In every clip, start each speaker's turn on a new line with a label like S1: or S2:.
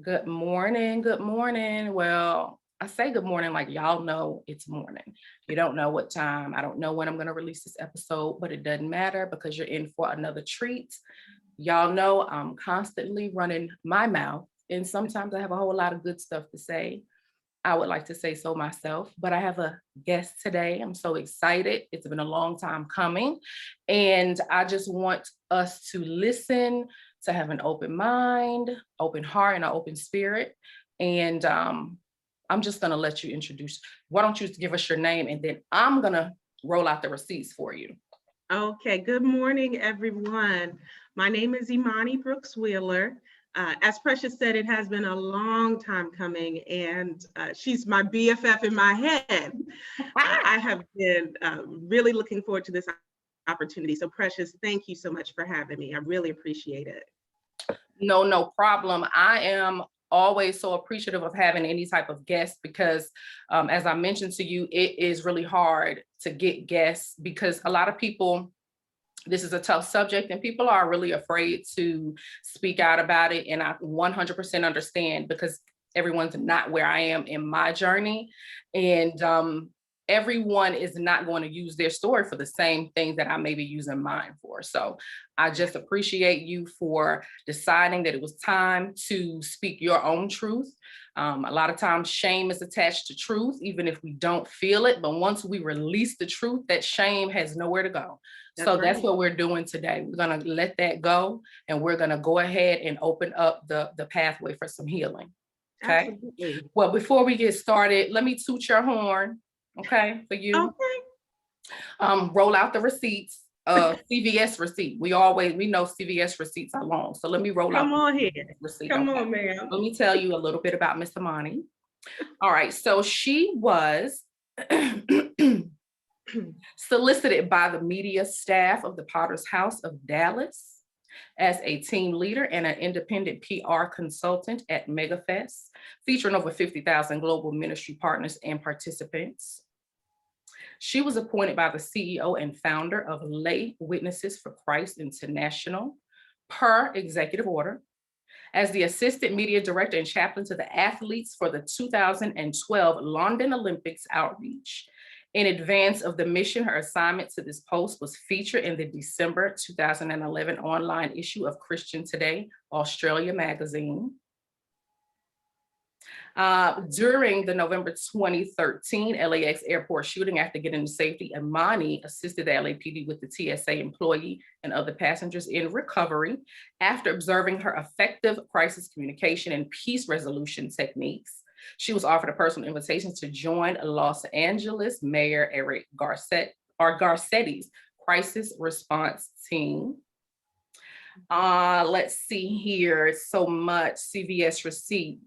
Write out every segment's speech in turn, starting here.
S1: Good morning. Good morning. Well, I say good morning like y'all know it's morning. You don't know what time. I don't know when I'm going to release this episode, but it doesn't matter because you're in for another treat. Y'all know I'm constantly running my mouth, and sometimes I have a whole lot of good stuff to say. I would like to say so myself, but I have a guest today. I'm so excited. It's been a long time coming. And I just want us to listen, to have an open mind, open heart, and an open spirit. And I'm just going to let you introduce. Why don't you give us your name? And then I'm going to roll out the receipts for you.
S2: Okay, good morning, everyone. My name is Imani Brooks-Wheeler. As Precious said, it has been a long time coming, and she's my BFF in my head. I have been really looking forward to this opportunity. So, Precious, thank you so much for having me. I really appreciate it.
S1: No problem. I am always so appreciative of having any type of guest because, as I mentioned to you, it is really hard to get guests because a lot of people, this is a tough subject and people are really afraid to speak out about it. And I 100% understand because everyone's not where I am in my journey. And everyone is not going to use their story for the same thing that I may be using mine for. So I just appreciate you for deciding that it was time to speak your own truth. A lot of times shame is attached to truth, even if we don't feel it. But once we release the truth, that shame has nowhere to go. That's what we're doing today. We're going to let that go and we're going to go ahead and open up the pathway for some healing. Okay.
S2: Absolutely.
S1: Well, before we get started, let me toot your horn. Okay. For you.
S2: Okay.
S1: Roll out the receipts. CVS receipt. We know CVS receipts are long. So let me roll out
S2: the
S1: receipt.
S2: Come
S1: okay?
S2: on, ma'am.
S1: Let me tell you a little bit about Miss Imani. All right. So she was solicited by the media staff of the Potter's House of Dallas as a team leader and an independent PR consultant at MegaFest, featuring over 50,000 global ministry partners and participants. She was appointed by the CEO and founder of Lay Witnesses for Christ International per executive order as the assistant media director and chaplain to the athletes for the 2012 London Olympics outreach. In advance of the mission, her assignment to this post was featured in the December 2011 online issue of Christian Today, Australia magazine. During the November 2013 LAX airport shooting, after getting to safety, Imani assisted the LAPD with the TSA employee and other passengers in recovery after observing her effective crisis communication and peace resolution techniques. She was offered a personal invitation to join Los Angeles Mayor Eric Garcetti's crisis response team. Let's see here. So much CVS receipt.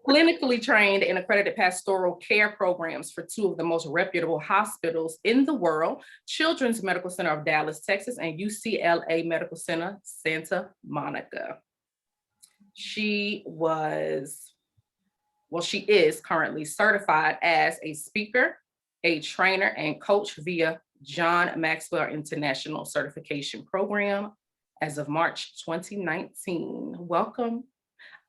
S1: Clinically trained and accredited pastoral care programs for two of the most reputable hospitals in the world, Children's Medical Center of Dallas, Texas, and UCLA Medical Center, Santa Monica. She is currently certified as a speaker, a trainer, and coach via John Maxwell International Certification Program as of March 2019. Welcome.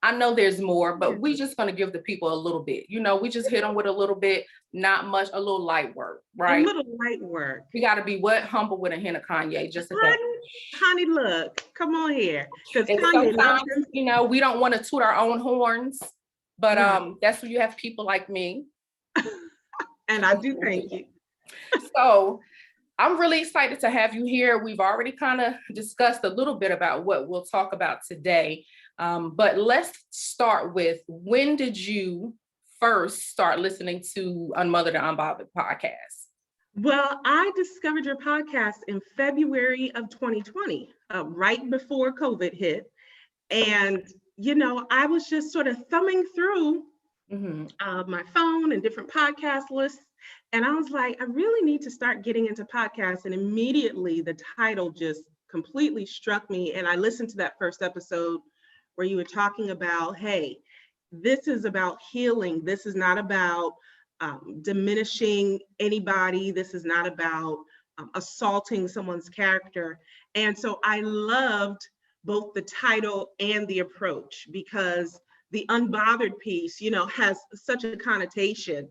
S1: I know there's more, but we just going to give the people a little bit. We just hit them with a little bit, not much, a little light work, right?
S2: A little light work.
S1: We got to be humble with a hint of Kanye, just a bit.
S2: Honey, look, come on here.
S1: Because sometimes, we don't want to toot our own horns, but that's when you have people like me.
S2: And I do thank you.
S1: So I'm really excited to have you here. We've already kind of discussed a little bit about what we'll talk about today. But let's start with, when did you first start listening to Unmothered and Unbothered podcast?
S2: Well, I discovered your podcast in February of 2020, right before COVID hit. And, I was just sort of thumbing through my phone and different podcast lists. And I was like, I really need to start getting into podcasts. And immediately the title just completely struck me. And I listened to that first episode where you were talking about, hey, this is about healing. This is not about diminishing anybody. This is not about assaulting someone's character. And so I loved both the title and the approach, because the unbothered piece, has such a connotation.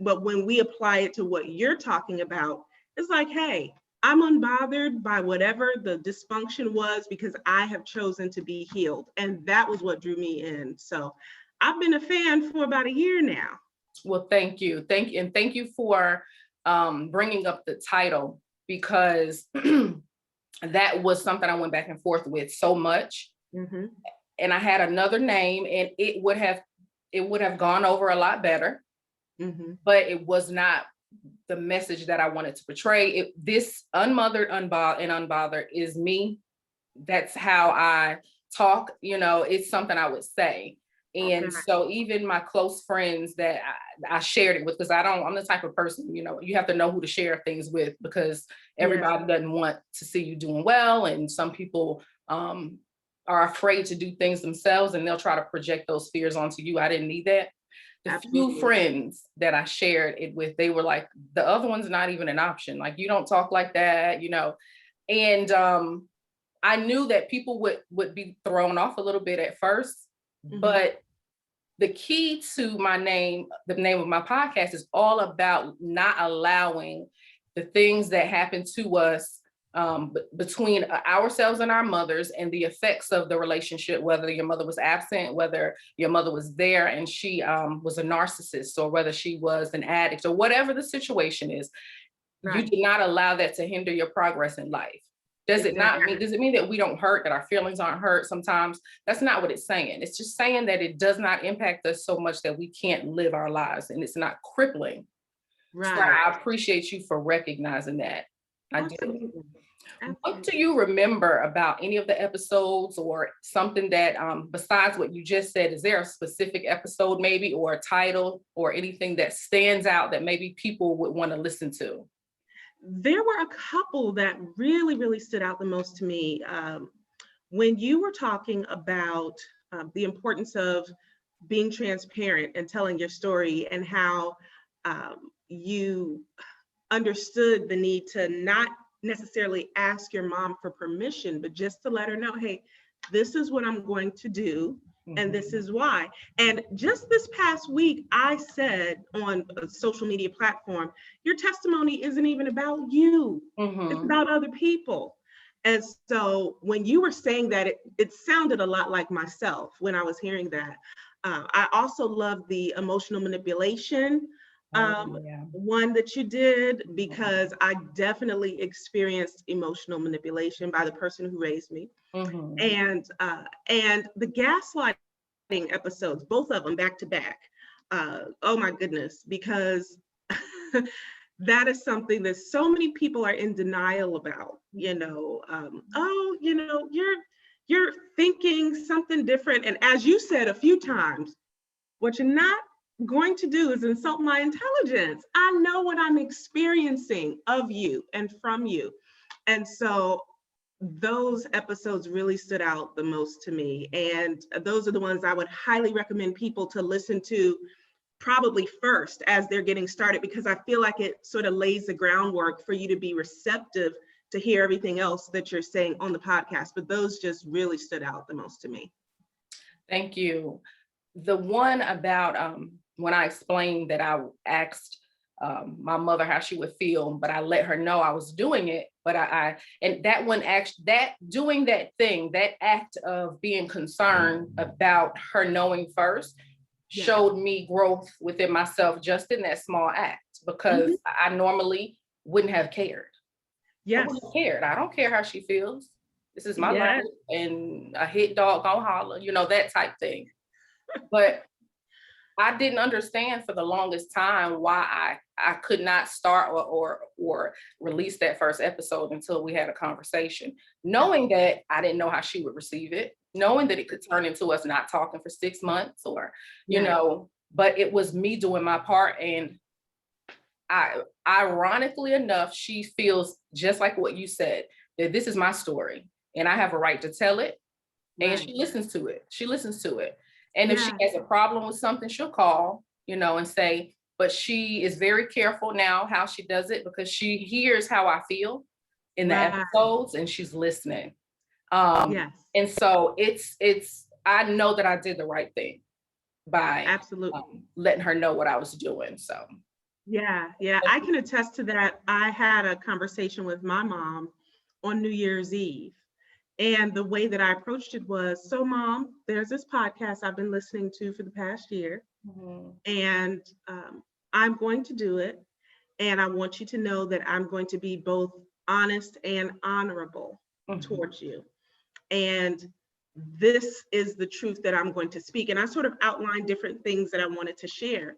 S2: But when we apply it to what you're talking about, it's like, hey, I'm unbothered by whatever the dysfunction was because I have chosen to be healed. And that was what drew me in. So I've been a fan for about a year now.
S1: Well, thank you. And thank you for bringing up the title, because that was something I went back and forth with so much.
S2: Mm-hmm.
S1: And I had another name, and it would have gone over a lot better,
S2: mm-hmm.
S1: but it was not the message that I wanted to portray. This Unmothered, and Unbothered is me. That's how I talk. It's something I would say. And so even my close friends that I shared it with, because I'm the type of person, you have to know who to share things with, because everybody doesn't want to see you doing well. And some people are afraid to do things themselves, and they'll try to project those fears onto you. I didn't need that. The few friends that I shared it with, they were like, the other one's not even an option. Like, you don't talk like that, And I knew that people would be thrown off a little bit at first, but the key to the name of my podcast, is all about not allowing the things that happen to us between ourselves and our mothers, and the effects of the relationship, whether your mother was absent, whether your mother was there and she was a narcissist, or whether she was an addict, or whatever the situation is. You do not allow that to hinder your progress in life. Does it mean that we don't hurt, that our feelings aren't hurt sometimes? That's not what it's saying. It's just saying that it does not impact us so much that we can't live our lives, and it's not crippling. Right. So I appreciate you for recognizing that. I do. What do you remember about any of the episodes, or something that, besides what you just said, is there a specific episode maybe, or a title, or anything that stands out that maybe people would want to listen to?
S2: There were a couple that really, really stood out the most to me. When you were talking about the importance of being transparent and telling your story, and how you understood the need to not necessarily ask your mom for permission, but just to let her know, hey, this is what I'm going to do, and this is why. And just this past week, I said on a social media platform, your testimony isn't even about you. It's about other people. And so when you were saying that, it sounded a lot like myself when I was hearing that. I also love the emotional manipulation one that you did, because I definitely experienced emotional manipulation by the person who raised me. And the gaslighting episodes, both of them back to back. Oh my goodness, because that is something that so many people are in denial about. You're thinking something different, and as you said a few times, what you're not going to do is insult my intelligence. I know what I'm experiencing of you and from you. And so those episodes really stood out the most to me. And those are the ones I would highly recommend people to listen to, probably first as they're getting started, because I feel like it sort of lays the groundwork for you to be receptive to hear everything else that you're saying on the podcast. But those just really stood out the most to me.
S1: Thank you. The one about when I explained that I asked my mother how she would feel, but I let her know I was doing it. But and that one, doing that thing, that act of being concerned about her knowing first, showed me growth within myself just in that small act, because I normally wouldn't have cared. I wouldn't have cared. I don't care how she feels. This is my life, and a hit dog gonna holler, that type thing. But I didn't understand for the longest time why I could not start or release that first episode until we had a conversation, knowing that I didn't know how she would receive it, knowing that it could turn into us not talking for 6 months, or, but it was me doing my part. And ironically enough, she feels just like what you said, that this is my story and I have a right to tell it. And she listens to it. And if she has a problem with something, she'll call, and say, but she is very careful now how she does it, because she hears how I feel in the episodes, and she's listening. And so it's I know that I did the right thing by
S2: Absolutely.
S1: letting her know what I was doing. So
S2: Yeah, yeah, I can attest to that. I had a conversation with my mom on New Year's Eve. And the way that I approached it was, so mom, there's this podcast I've been listening to for the past year,
S1: mhm,
S2: and I'm going to do it. And I want you to know that I'm going to be both honest and honorable
S1: mhm,
S2: towards you. And this is the truth that I'm going to speak. And I sort of outlined different things that I wanted to share.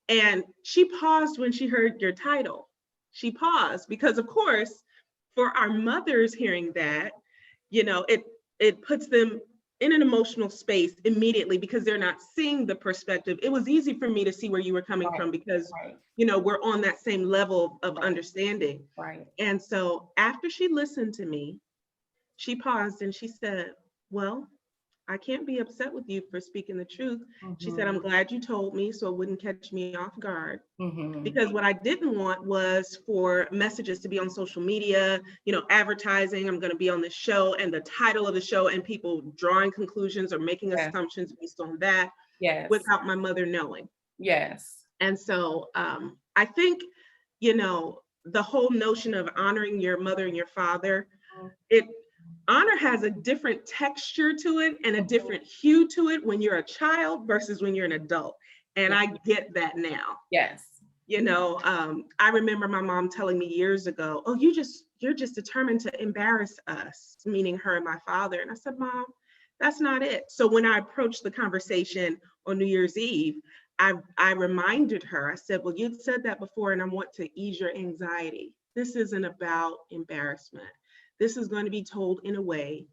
S2: And she paused when she heard your title. She paused because, of course, for our mothers hearing that, it puts them in an emotional space immediately because they're not seeing the perspective. It was easy for me to see where you were coming
S1: right,
S2: from because,
S1: right,
S2: we're on that same level of
S1: right,
S2: understanding.
S1: right.
S2: And so after she listened to me, she paused and she said, well, I can't be upset with you for speaking the truth. She said, I'm
S1: Mhm,
S2: glad you told me so it wouldn't catch me off guard.
S1: mhm.
S2: Because what I didn't want was for messages to be on social media, advertising, I'm going to be on this show and the title of the show and people drawing conclusions or making
S1: Yes,
S2: assumptions based on that
S1: yes,
S2: without my mother knowing.
S1: yes.
S2: And so I think, the whole notion of honoring your mother and your father, it honor has a different texture to it and a
S1: Mhm,
S2: different hue to it when you're a child versus when you're an adult. And
S1: yeah,
S2: I get that now.
S1: yes.
S2: I remember my mom telling me years ago, oh, you're just determined to embarrass us, meaning her and my father. And I said, Mom, that's not it. So when I approached the conversation on New Year's Eve, I reminded her, I said, well, you'd said that before, and I want to ease your anxiety. This isn't about embarrassment. This is going to be told in a way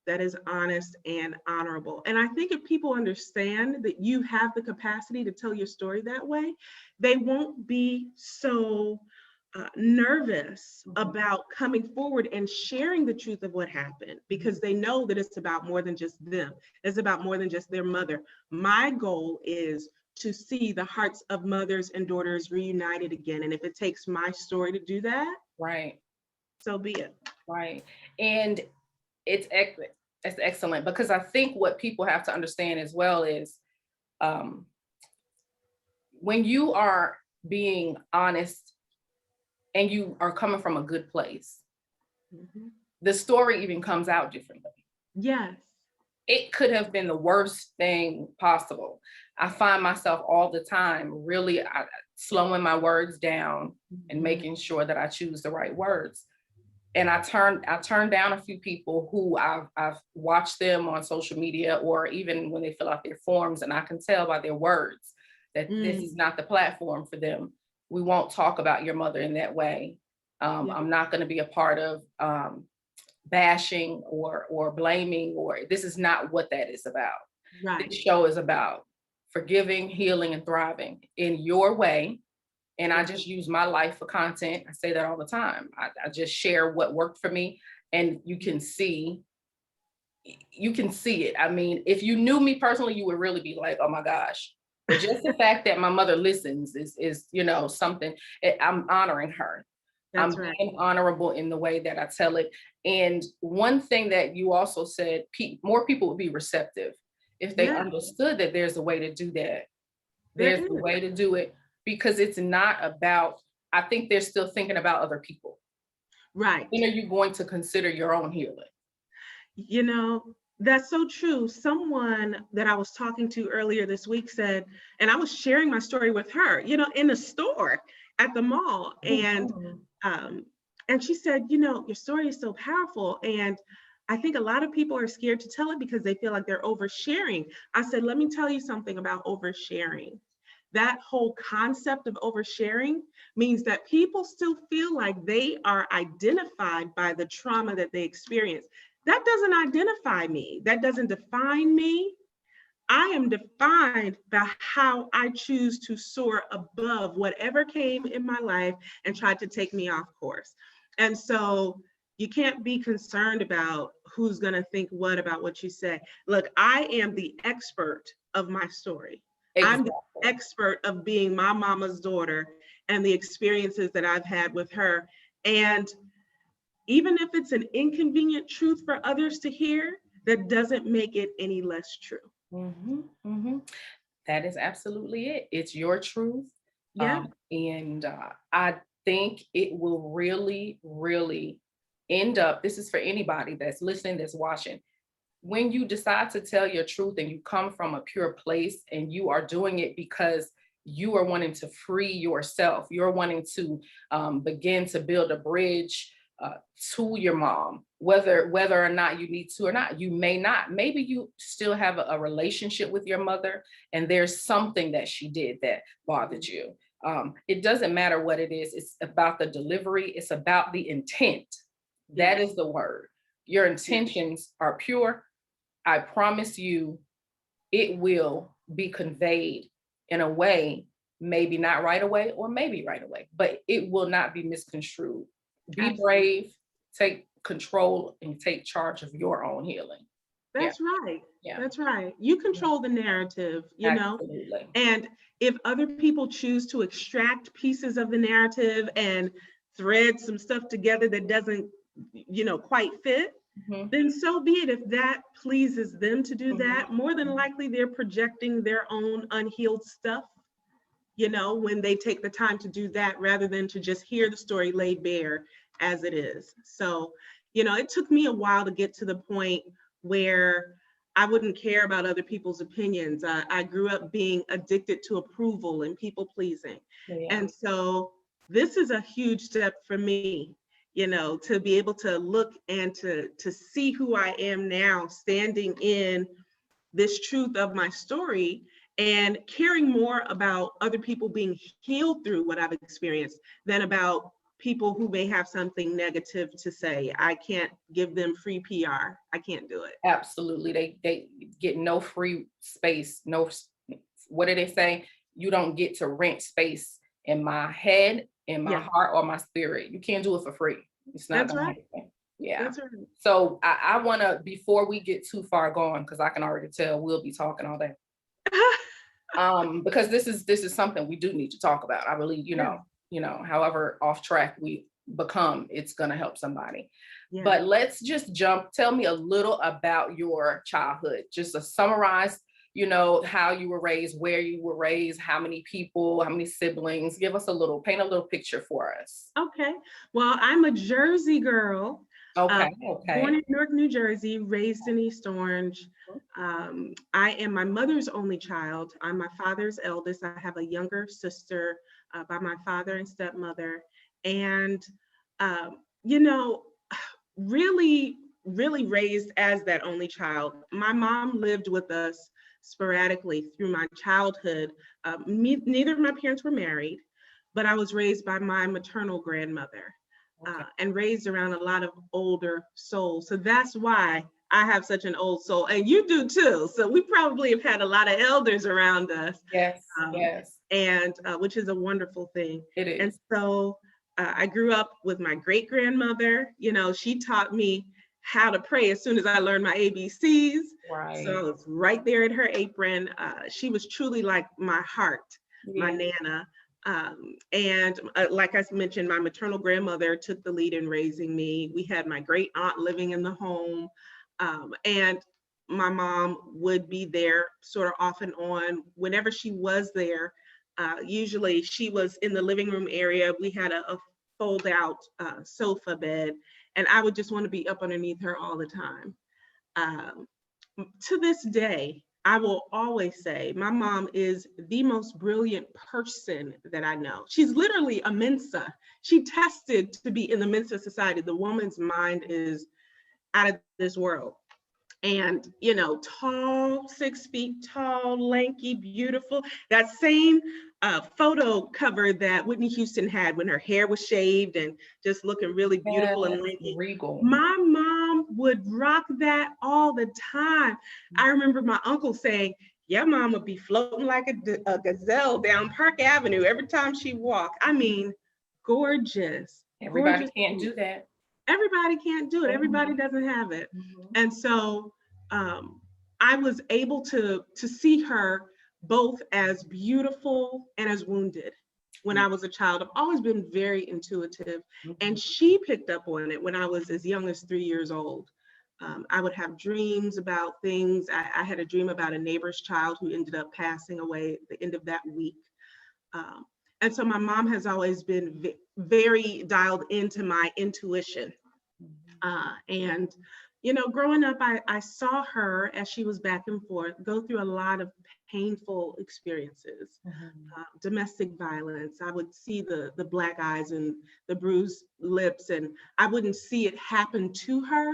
S2: that is honest and honorable. And I think if people understand that you have the capacity to tell your story that way, they won't be so nervous
S1: Mhm,
S2: about coming forward and sharing the truth of what happened because they know that it's about more than just them. It's about more than just their mother. My goal is to see the hearts of mothers and daughters reunited again. And if it takes my story to do that,
S1: right,
S2: so be it.
S1: right. And it's it's excellent because I think what people have to understand as well is um, when you are being honest and you are coming from a good place,
S2: Mhm.
S1: the story even comes out differently.
S2: Yes.
S1: It could have been the worst thing possible. I find myself all the time really slowing my words down and
S2: Mhm.
S1: making sure that I choose the right words. And I turned down a few people who I've watched them on social media or even when they fill out their forms, and I can tell by their words that this is
S2: Mm.
S1: not the platform for them. We won't talk about your mother in that way.
S2: Yeah.
S1: I'm not going to be a part of bashing or blaming, or this is not what that is about.
S2: Right.
S1: This show is about forgiving, healing, and thriving in your way. And I
S2: Yes.
S1: just use my life for content. I say that all the time. I just share what worked for me, and you can see it. I mean, if you knew me personally, you would really be like, oh my gosh. But just the fact that my mother listens is something. I'm honoring her.
S2: That's
S1: I'm
S2: right.
S1: being honorable in the way that I tell it. And one thing that you also said, more people would be receptive if they
S2: Yeah,
S1: understood that there's a way to do that.
S2: there
S1: There's a
S2: is.
S1: way to do it because it's not about, I think they're still thinking about other people.
S2: Right.
S1: When are you going to consider your own healing?
S2: You know, that's so true. Someone that I was talking to earlier this week said, and I was sharing my story with her, in the store at the mall.
S1: Mhm.
S2: Um, and she said, your story is so powerful. And I think a lot of people are scared to tell it because they feel like they're oversharing. I said, let me tell you something about oversharing. That whole concept of oversharing means that people still feel like they are identified by the trauma that they experience. That doesn't identify me. That doesn't define me. I am defined by how I choose to soar above whatever came in my life and tried to take me off course. And so you can't be concerned about who's going to think what about what you say. Look, I am the expert of my story. I'm the
S1: Exactly.
S2: expert of being my mama's daughter and the experiences that I've had with her. And even if it's an inconvenient truth for others to hear, that doesn't make it any less true.
S1: Mm-hmm, mm-hmm. That is absolutely it. It's your truth.
S2: Yeah.
S1: And I think it will really, really end up, this is for anybody that's listening, that's watching. When you decide to tell your truth and you come from a pure place and you are doing it because you are wanting to free yourself, you're wanting to begin to build a bridge to your mom, whether or not you need to or not. You may not. Maybe you still have a relationship with your mother and there's something that she did that bothered you. It doesn't matter what it is. It's about the delivery. It's about the intent. That is the word. Your intentions are pure. I promise you, it will be conveyed in a way, maybe not right away or maybe right away, but it will not be misconstrued. Be brave, take control and take charge of your own healing.
S2: That's right.
S1: Yeah.
S2: That's right. You control the narrative, you know, and if other people choose to extract pieces of the narrative and thread some stuff together that doesn't, you know, quite fit, then so be it. If that pleases them to do that, more than likely they're projecting their own unhealed stuff, you know, when they take the time to do that rather than to just hear the story laid bare as it is. So, you know, it took me a while to get to the point where I wouldn't care about other people's opinions. I grew up being addicted to approval and people pleasing. Yeah. And so this is a huge step for me, you know, to be able to look and to see who I am now, standing in this truth of my story and caring more about other people being healed through what I've experienced than about people who may have something negative to say. I can't give them free PR. I can't do it.
S1: Absolutely. They get no free space. No, what do they say? You don't get to rent space in my head, in my heart, or my spirit. You can't do it for free. It's not gonna happen. Yeah. That's right. So I want to, before we get too far gone, because I can already tell we'll be talking all day. Because this is something we do need to talk about. I really, you know, however off track we become, it's gonna help somebody. Yeah. But let's just tell me a little about your childhood. Just a summarize, you know, how you were raised, where you were raised, how many people, how many siblings. Give us paint a little picture for us.
S2: Okay. Well, I'm a Jersey girl.
S1: Okay.
S2: Born in Newark, New Jersey, raised in East Orange. I am my mother's only child. I'm my father's eldest. I have a younger sister by my father and stepmother. And, you know, really raised as that only child. My mom lived with us sporadically through my childhood. Neither of my parents were married, but I was raised by my maternal grandmother. And raised around a lot of older souls. So that's why I have such an old soul, and you do too. So we probably have had a lot of elders around us.
S1: Yes,
S2: and which is a wonderful thing.
S1: It is.
S2: And so I grew up with my great grandmother. You know, she taught me how to pray as soon as I learned my ABCs. Right. So I was right there at her apron. She was truly like my heart, my Nana. And like I mentioned, my maternal grandmother took the lead in raising me. We had my great aunt living in the home. And my mom would be there sort of off and on. Whenever she was there, usually she was in the living room area. We had a fold out sofa bed, and I would just want to be up underneath her all the time. To this day, I will always say my mom is the most brilliant person that I know. She's literally a Mensa. She tested to be in the Mensa Society. The woman's mind is out of this world. And, you know, tall, 6 feet tall, lanky, beautiful. That same photo cover that Whitney Houston had when her hair was shaved and just looking really beautiful and lanky.
S1: Regal.
S2: My mom would rock that all the time. I remember my uncle saying, your mom would be floating like a gazelle down Park Avenue every time she walked. I mean, gorgeous.
S1: Everybody can't do that.
S2: Everybody can't do it. Everybody doesn't have it. And so I was able to see her both as beautiful and as wounded when I was a child. I've always been very intuitive, and she picked up on it when I was as young as 3 years old. I would have dreams about things. I had a dream about a neighbor's child who ended up passing away at the end of that week. Um, and so my mom has always been very dialed into my intuition. And, you know, growing up, I saw her as she was back and forth go through a lot of painful experiences, domestic violence. I would see the black eyes and the bruised lips, and I wouldn't see it happen to her,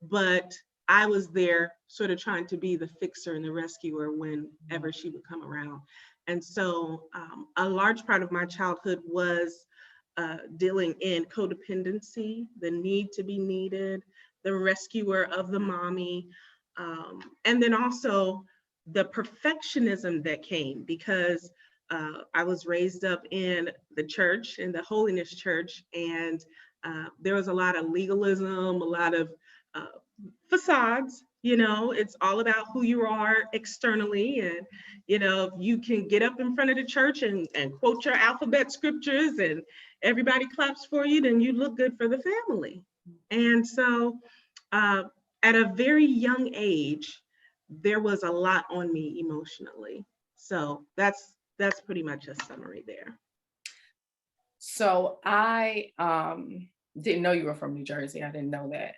S2: but I was there sort of trying to be the fixer and the rescuer whenever she would come around. And so a large part of my childhood was dealing in codependency, the need to be needed, the rescuer of the mommy, and then also the perfectionism that came because I was raised up in the church, in the holiness church, and there was a lot of legalism, a lot of facades. You know, it's all about who you are externally. And, you know, if you can get up in front of the church and quote your alphabet scriptures and everybody claps for you, then you look good for the family. And so at a very young age, there was a lot on me emotionally. So that's pretty much a summary there.
S1: So I didn't know you were from New Jersey. I didn't know that.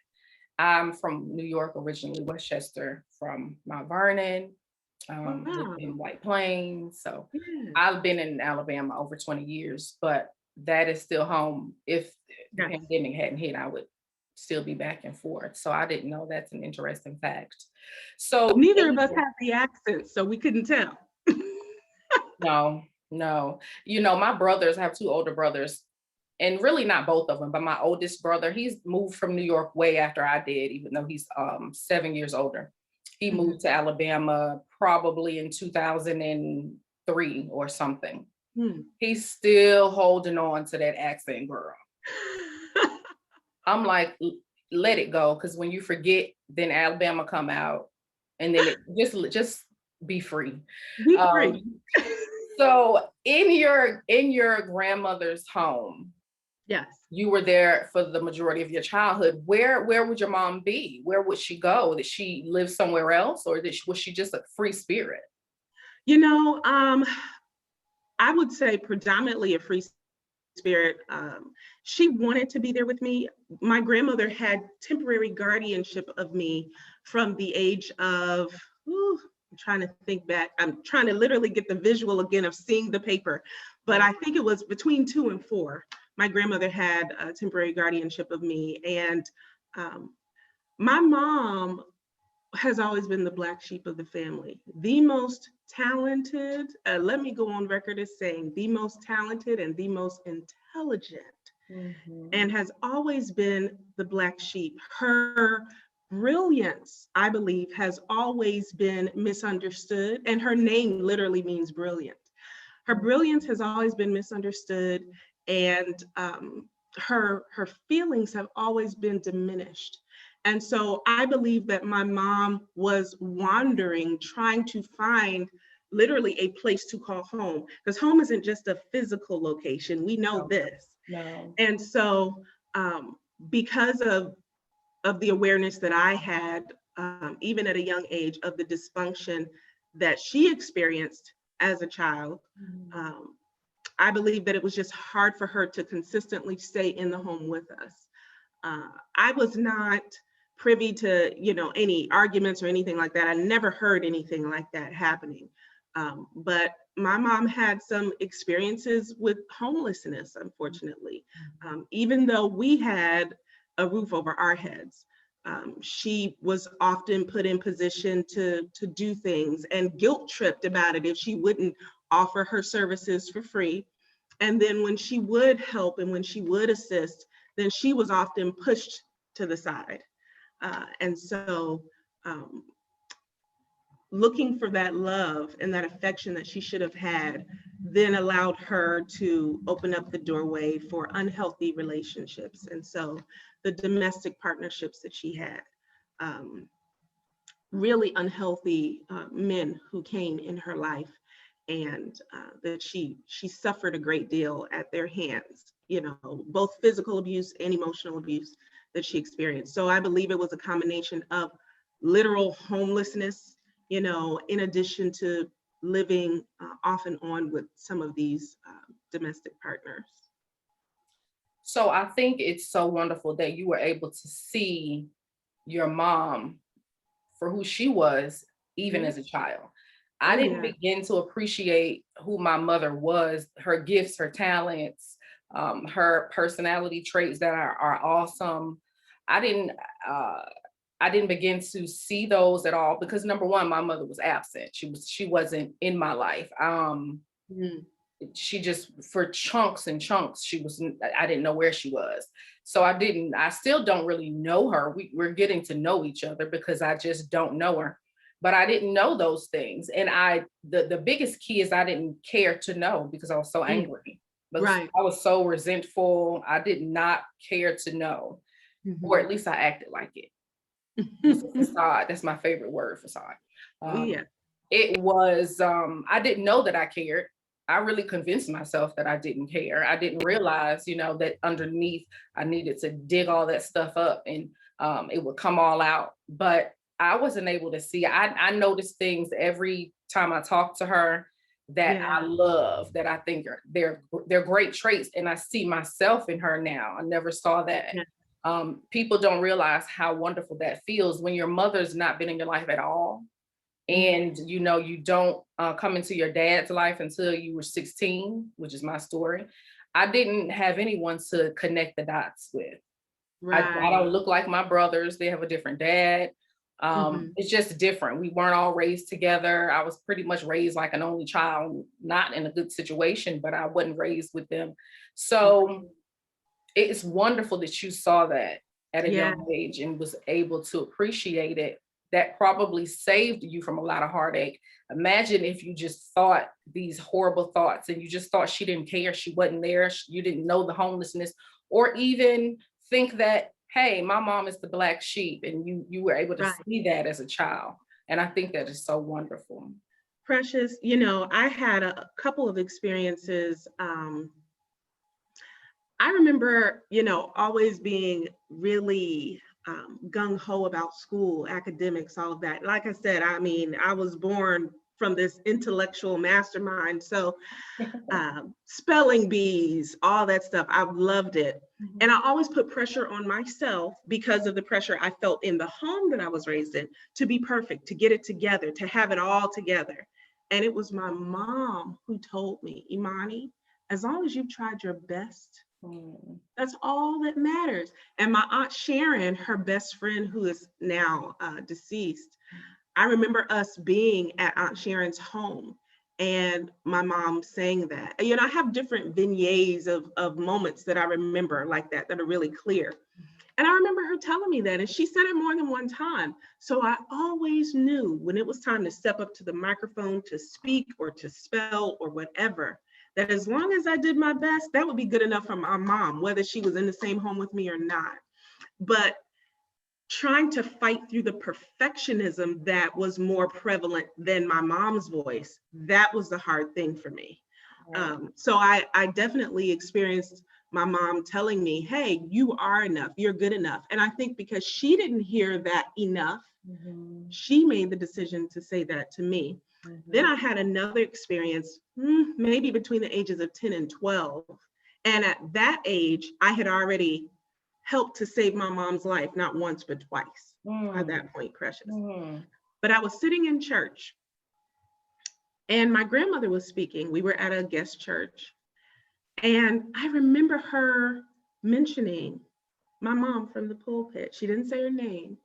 S1: I'm from New York originally, Westchester, from Mount Vernon, lived in White Plains. So
S2: Yeah.
S1: I've been in Alabama over 20 years, but that is still home. If the pandemic hadn't hit, I would still be back and forth. So I didn't know. That's an interesting fact. So
S2: Neither of us have the accent, so we couldn't tell.
S1: No. You know, my brothers, I have two older brothers, and really not both of them, but my oldest brother, he's moved from New York way after I did, even though he's 7 years older. He moved to Alabama probably in 2003 or something. He's still holding on to that accent, girl. I'm like, let it go, because when you forget, then Alabama come out, and then it just be free.
S2: Be free.
S1: So in your grandmother's home,
S2: yes,
S1: you were there for the majority of your childhood. Where would your mom be? Where would she go? Did she live somewhere else, or was she just a free spirit?
S2: You know, I would say predominantly a free spirit. She wanted to be there with me. My grandmother had temporary guardianship of me from the age of, I'm trying to think back. I'm trying to literally get the visual again of seeing the paper, but I think it was between 2 and 4. My grandmother had a temporary guardianship of me. And my mom has always been the black sheep of the family, the most talented, let me go on record as saying the most talented and the most intelligent, and has always been the black sheep. Her brilliance, I believe, has always been misunderstood, and her name literally means brilliant. Her brilliance has always been misunderstood, and her feelings have always been diminished. And so I believe that my mom was wandering, trying to find literally a place to call home, because home isn't just a physical location. We know this.
S1: No.
S2: And so because of the awareness that I had, even at a young age, of the dysfunction that she experienced as a child, I believe that it was just hard for her to consistently stay in the home with us. I was not privy to, you know, any arguments or anything like that. I never heard anything like that happening. But my mom had some experiences with homelessness, unfortunately. Even though we had a roof over our heads, she was often put in position to do things and guilt tripped about it if she wouldn't offer her services for free. And then when she would help and when she would assist, then she was often pushed to the side. And so looking for that love and that affection that she should have had then allowed her to open up the doorway for unhealthy relationships. And so the domestic partnerships that she had, really unhealthy men who came in her life, and that she suffered a great deal at their hands, you know, both physical abuse and emotional abuse. that she experienced. So I believe it was a combination of literal homelessness, in addition to living off and on with some of these domestic partners.
S1: So I think it's so wonderful that you were able to see your mom for who she was, even as a child. I didn't begin to appreciate who my mother was, her gifts, her talents, her personality traits that are awesome. I didn't begin to see those at all because number one, my mother was absent. She wasn't in my life. She just, for chunks and chunks, I didn't know where she was. So I still don't really know her. We're getting to know each other because I just don't know her. But I didn't know those things. And the biggest key is I didn't care to know because I was so angry. Because I was so resentful. I did not care to know, or at least I acted like it. Facade. That's my favorite word, facade. It was, I didn't know that I cared. I really convinced myself that I didn't care. I didn't realize, that underneath I needed to dig all that stuff up and it would come all out. But I wasn't able to see. I noticed things every time I talk to her that I love, that I think they're great traits, and I see myself in her now. I never saw that. People don't realize how wonderful that feels when your mother's not been in your life at all. And, you don't come into your dad's life until you were 16, which is my story. I didn't have anyone to connect the dots with. I don't look like my brothers. They have a different dad. It's just different. We weren't all raised together. I was pretty much raised like an only child, not in a good situation, but I wasn't raised with them. So it's wonderful that you saw that at a young age and was able to appreciate it. That probably saved you from a lot of heartache. Imagine if you just thought these horrible thoughts and you just thought she didn't care, she wasn't there, you didn't know the homelessness, or even think that, hey, my mom is the black sheep, and you were able to see that as a child. And I think that is so wonderful.
S2: Precious, I had a couple of experiences. I remember, always being really gung-ho about school, academics, all of that. Like I said, I was born from this intellectual mastermind. So spelling bees, all that stuff, I've loved it. And I always put pressure on myself because of the pressure I felt in the home that I was raised in to be perfect, to get it together, to have it all together. And it was my mom who told me, Imani, as long as you've tried your best, that's all that matters. And my Aunt Sharon, her best friend, who is now deceased, I remember us being at Aunt Sharon's home and my mom saying that. I have different vignettes of moments that I remember like that are really clear. And I remember her telling me that, and she said it more than one time. So I always knew when it was time to step up to the microphone to speak or to spell or whatever, that as long as I did my best, that would be good enough for my mom, whether she was in the same home with me or not. But trying to fight through the perfectionism that was more prevalent than my mom's voice, that was the hard thing for me. So I definitely experienced my mom telling me, hey, you are enough, you're good enough. And I think because she didn't hear that enough, she made the decision to say that to me. Then I had another experience, maybe between the ages of 10 and 12. And at that age, I had already helped to save my mom's life, not once, but twice at that point, Precious. But I was sitting in church and my grandmother was speaking. We were at a guest church. And I remember her mentioning my mom from the pulpit. She didn't say her name,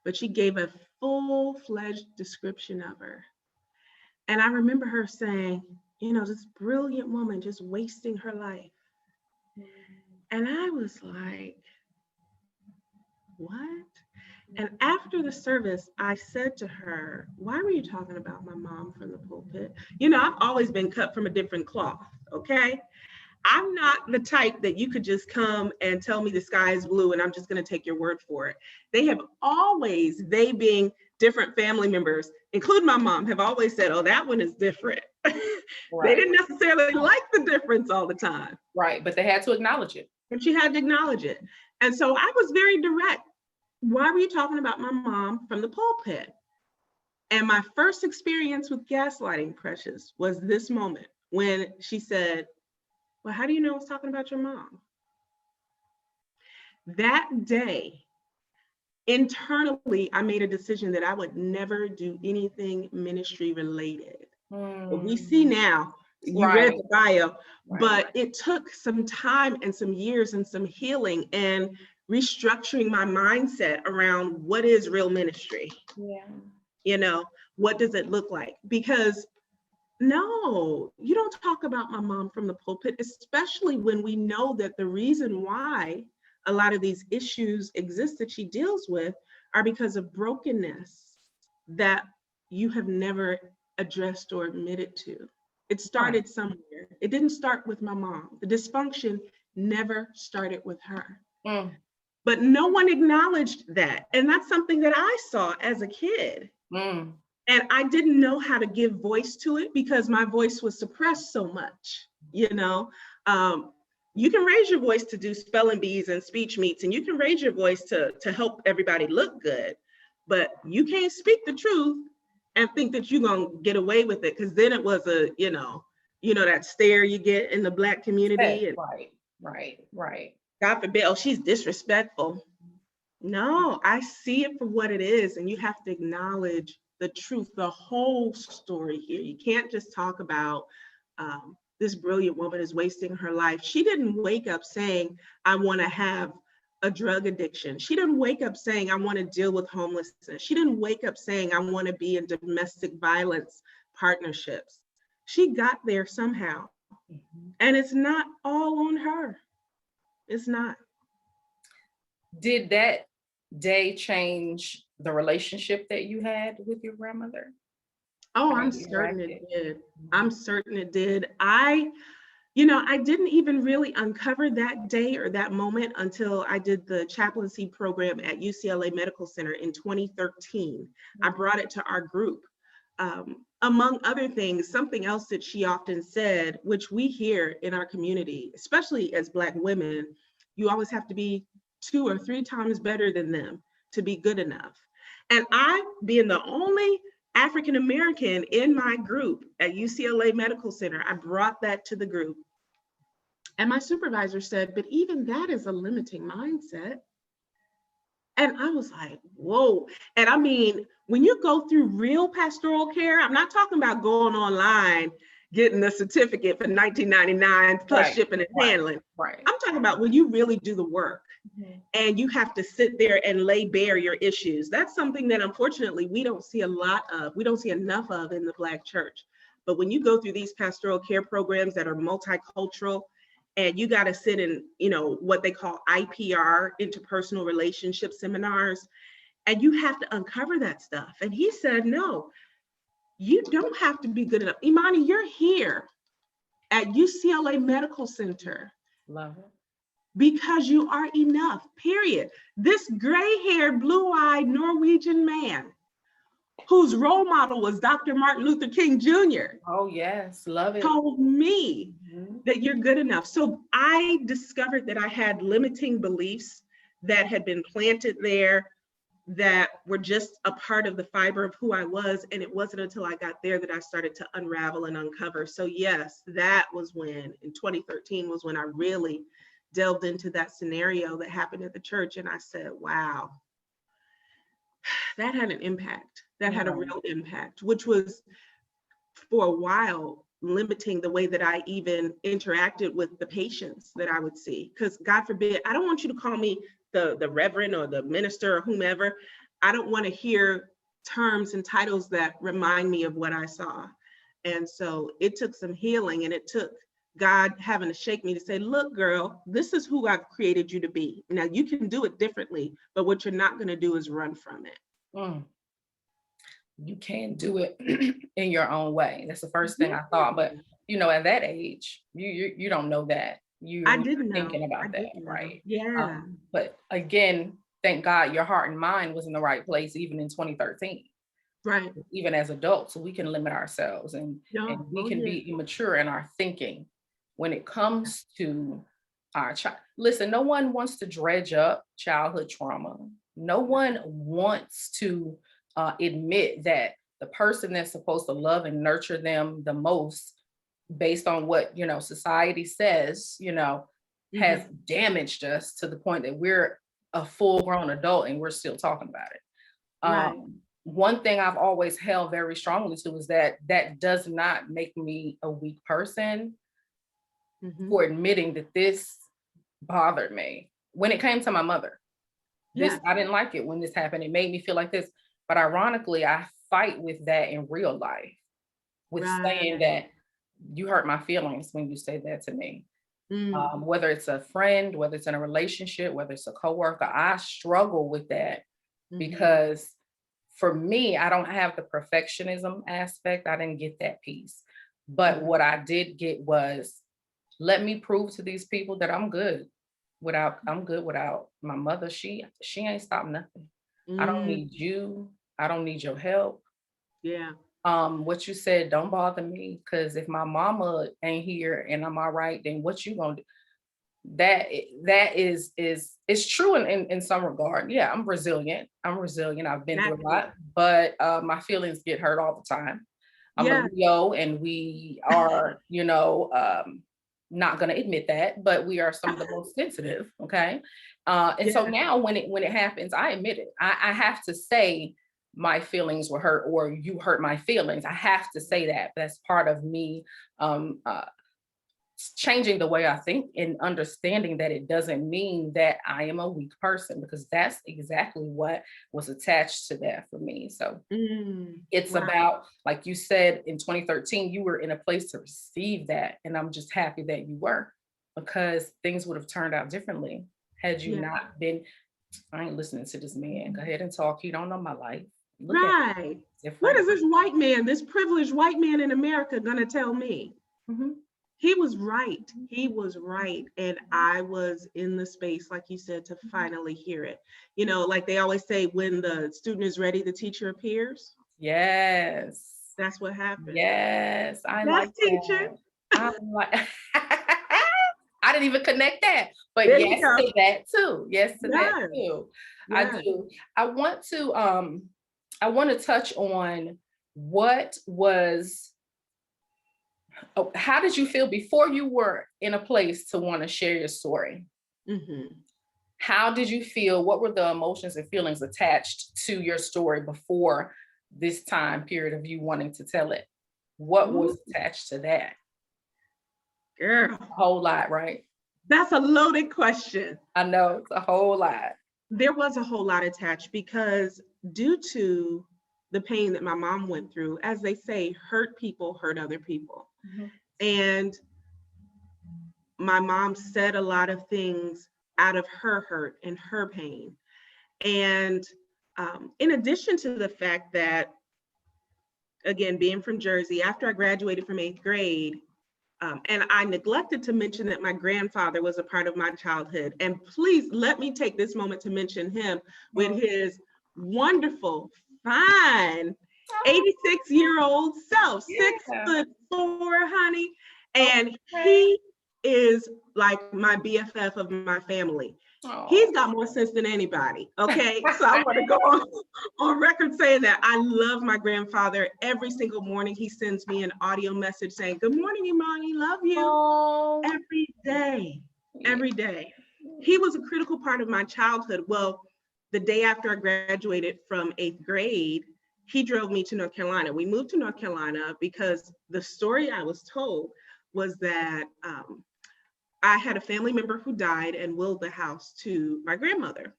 S2: but she gave a full-fledged description of her. And I remember her saying, this brilliant woman just wasting her life. And I was like, what? And after the service, I said to her, why were you talking about my mom from the pulpit? I've always been cut from a different cloth, okay? I'm not the type that you could just come and tell me the sky is blue and I'm just going to take your word for it. They being different family members, including my mom, have always said, oh, that one is different. They didn't necessarily like the difference all the time.
S1: Right, but they had to acknowledge it.
S2: And she had to acknowledge it. And so I was very direct. Why were you talking about my mom from the pulpit? And my first experience with gaslighting, Precious, was this moment when she said, well, how do you know I was talking about your mom? That day, internally, I made a decision that I would never do anything ministry related. What we see now, you read the bio, but it took some time and some years and some healing and restructuring my mindset around what is real ministry.
S1: Yeah.
S2: You know, what does it look like? Because no, you don't talk about my mom from the pulpit, especially when we know that the reason why a lot of these issues exist that she deals with are because of brokenness that you have never addressed or admitted to. It started somewhere. It didn't start with my mom. The dysfunction never started with her. But no one acknowledged that. And that's something that I saw as a kid. And I didn't know how to give voice to it because my voice was suppressed so much, you know. You can raise your voice to do spelling bees and speech meets, and you can raise your voice to help everybody look good, but you can't speak the truth and think that you're gonna get away with it, because then it was a, you know, that stare you get in the Black community. And
S1: right.
S2: God forbid, oh, she's disrespectful. No, I see it for what it is, and you have to acknowledge the truth, the whole story here. You can't just talk about this brilliant woman is wasting her life. She didn't wake up saying, I want to have a drug addiction. She didn't wake up saying, I want to deal with homelessness. She didn't wake up saying, I want to be in domestic violence partnerships. She got there somehow. And it's not all on her. It's not.
S1: Did that day change the relationship that you had with your grandmother?
S2: Oh, I'm certain it did. I'm certain it did. I didn't even really uncover that day or that moment until I did the chaplaincy program at UCLA Medical Center in 2013. I brought it to our group. Among other things, something else that she often said, which we hear in our community, especially as Black women, you always have to be 2 or 3 times better than them to be good enough. And I, being the only African American in my group at UCLA Medical Center, I brought that to the group. And my supervisor said, but even that is a limiting mindset. And I was like, whoa. And I mean, when you go through real pastoral care, I'm not talking about going online, getting the certificate for $19.99 plus shipping and handling. I'm talking about when you really do the work. And you have to sit there and lay bare your issues. That's something that unfortunately we don't see a lot of. We don't see enough of in the Black church. But when you go through these pastoral care programs that are multicultural, and you got to sit in, what they call IPR, interpersonal relationship seminars, and you have to uncover that stuff. And he said, no, you don't have to be good enough. Imani, you're here at UCLA Medical Center.
S1: Love it.
S2: Because you are enough, period. This gray-haired, blue-eyed Norwegian man whose role model was Dr. Martin Luther King Jr.
S1: Oh yes, love it.
S2: Told me that you're good enough. So I discovered that I had limiting beliefs that had been planted there that were just a part of the fiber of who I was. And it wasn't until I got there that I started to unravel and uncover. So yes, that was when, in 2013, was when I really delved into that scenario that happened at the church. And I said, wow, that had an impact. That had a real impact, which was for a while limiting the way that I even interacted with the patients that I would see. Because God forbid, I don't want you to call me the reverend or the minister or whomever. I don't want to hear terms and titles that remind me of what I saw. And so it took some healing, and it took God having to shake me to say, look, girl, this is who I've created you to be. Now you can do it differently, but what you're not going to do is run from it.
S1: You can't do it in your own way. That's the first thing I thought. But at that age, you don't know that.
S2: I didn't know.
S1: Thinking about that, right?
S2: Yeah.
S1: But again, thank God your heart and mind was in the right place even in 2013.
S2: Right.
S1: Even as adults, so we can limit ourselves and we can be immature in our thinking when it comes to Listen, no one wants to dredge up childhood trauma. No one wants to admit that the person that's supposed to love and nurture them the most, based on what, society says, has damaged us to the point that we're a full grown adult and we're still talking about it.
S2: Right.
S1: One thing I've always held very strongly to is that does not make me a weak person for admitting that this bothered me. When it came to my mother, I didn't like it when this happened. It made me feel like this. But ironically, I fight with that in real life, with saying that you hurt my feelings when you say that to me. Whether it's a friend, whether it's in a relationship, whether it's a coworker, I struggle with that because for me, I don't have the perfectionism aspect. I didn't get that piece. But what I did get was, let me prove to these people that I'm good without my mother. She ain't stopped nothing. I don't need you. I don't need your help.
S2: Yeah.
S1: What you said, don't bother me, because if my mama ain't here and I'm all right, then what you gonna do? That is it's true in some regard. Yeah, I'm resilient. I've been through a lot, but my feelings get hurt all the time. I'm a Leo, and we are, not going to admit that, but we are some of the most sensitive. Okay. And so now when it happens, I admit it. I have to say my feelings were hurt, or you hurt my feelings. I have to say that. That's part of me changing the way I think and understanding that it doesn't mean that I am a weak person, because that's exactly what was attached to that for me. So it's about, like you said, in 2013, you were in a place to receive that. And I'm just happy that you were, because things would have turned out differently had you not been, I ain't listening to this man. Go ahead and talk. You don't know my life. Look
S2: right. What is this white man, this privileged white man in America gonna tell me? He was right. He was right. And I was in the space, like you said, to finally hear it. Like they always say, when the student is ready, the teacher appears.
S1: Yes.
S2: That's what happened.
S1: Yes.
S2: Like teacher.
S1: I'm like, I didn't even connect that, but yes to that too. Yes to that too. I do. I want to touch on how did you feel before you were in a place to want to share your story? How did you feel? What were the emotions and feelings attached to your story before this time period of you wanting to tell it? What was attached to that?
S2: Girl.
S1: A whole lot, right?
S2: That's a loaded question.
S1: I know, it's a whole lot.
S2: There was a whole lot attached, because due to the pain that my mom went through, as they say, hurt people hurt other people. And my mom said a lot of things out of her hurt and her pain. And in addition to the fact that, again, being from Jersey, after I graduated from 8th grade, and I neglected to mention that my grandfather was a part of my childhood. And please let me take this moment to mention him with his wonderful, fine 86-year-old self, 6'4", honey. And he is like my BFF of my family. He's got more sense than anybody. Okay. So I want to go on record saying that I love my grandfather. Every single morning he sends me an audio message saying, "Good morning, Imani, love you." Every day. He was a critical part of my childhood. Well, the day after I graduated from 8th grade, he drove me to North Carolina. We moved to North Carolina because the story I was told was that I had a family member who died and willed the house to my grandmother.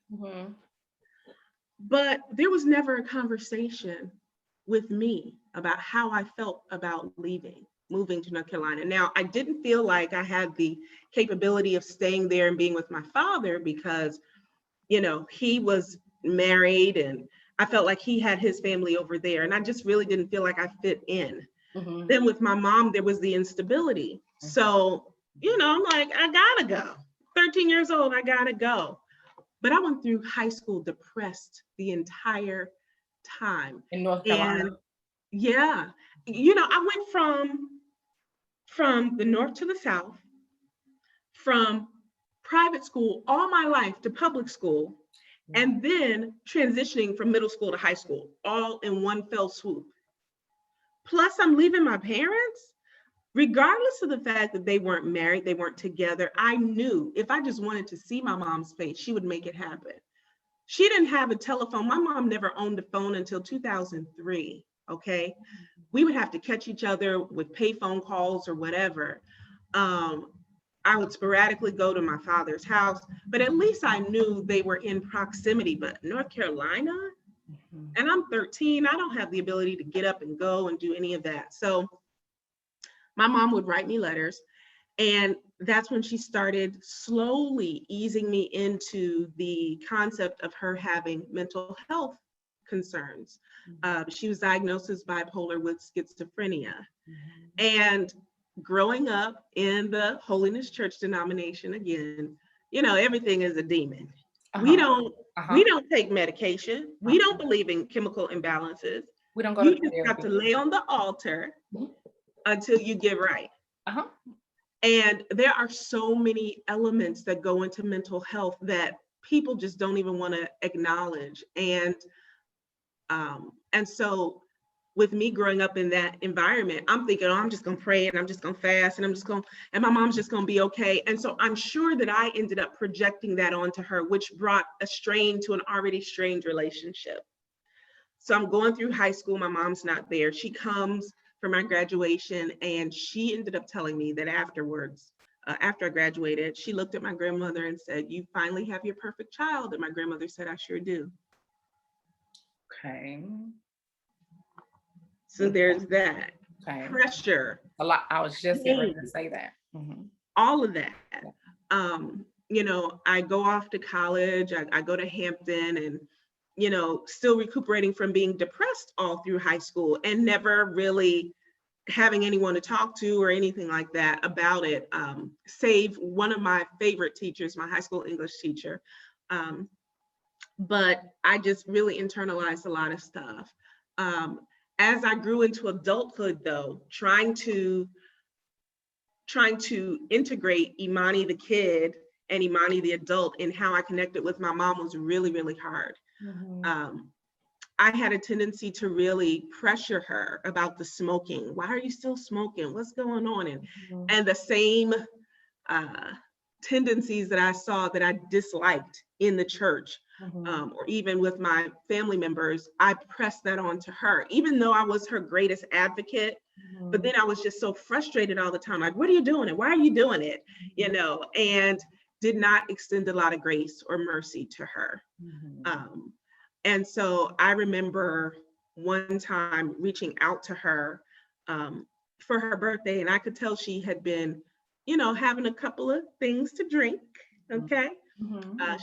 S2: But there was never a conversation with me about how I felt about moving to North Carolina. Now, I didn't feel like I had the capability of staying there and being with my father because, he was married and I felt like he had his family over there. And I just really didn't feel like I fit in. Then with my mom, there was the instability. So, I'm like, I gotta go. 13 years old, I gotta go. But I went through high school depressed the entire time.
S1: In North Carolina.
S2: And I went from the north to the south, from private school all my life to public school, and then transitioning from middle school to high school, all in one fell swoop. Plus, I'm leaving my parents. Regardless of the fact that they weren't married, they weren't together, I knew if I just wanted to see my mom's face, she would make it happen. She didn't have a telephone. My mom never owned a phone until 2003, okay? We would have to catch each other with payphone calls or whatever. I would sporadically go to my father's house, but at least I knew they were in proximity. But North Carolina, and I'm 13, I don't have the ability to get up and go and do any of that. So my mom would write me letters, and that's when she started slowly easing me into the concept of her having mental health concerns. She was diagnosed as bipolar with schizophrenia. And growing up in the Holiness Church denomination, again, you know, everything is a demon. We don't take medication. We don't believe in chemical imbalances.
S1: We don't go
S2: You
S1: to
S2: just
S1: therapy.
S2: have to lay on the altar until you get right. And there are so many elements that go into mental health that people just don't even want to acknowledge. And so with me growing up in that environment, I'm thinking, oh, I'm just gonna pray and I'm just gonna fast and and my mom's just gonna be okay. And so I'm sure that I ended up projecting that onto her, which brought a strain to an already strained relationship. So I'm going through high school, my mom's not there. She comes for my graduation, and she ended up telling me that afterwards, after I graduated, she looked at my grandmother and said, "You finally have your perfect child." And my grandmother said, "I sure do."
S1: Okay.
S2: So there's that. Okay. Pressure.
S1: A lot. I was just going to say that.
S2: All of that. You know, I go off to college, I go to Hampton, and, you know, still recuperating from being depressed all through high school and never really having anyone to talk to or anything like that about it, save one of my favorite teachers, my high school English teacher. But I just really internalized a lot of stuff. As I grew into adulthood, though, trying to integrate Imani the kid and Imani the adult in how I connected with my mom was really, really hard. I had a tendency to really pressure her about the smoking. Why are you still smoking? What's going on? And the same tendencies that I saw that I disliked in the church, or even with my family members, I pressed that on to her, even though I was her greatest advocate. But then I was just so frustrated all the time. Like, what are you doing? And why are you doing it? You know, and did not extend a lot of grace or mercy to her. And so I remember one time reaching out to her for her birthday, and I could tell she had been, you know, having a couple of things to drink, okay?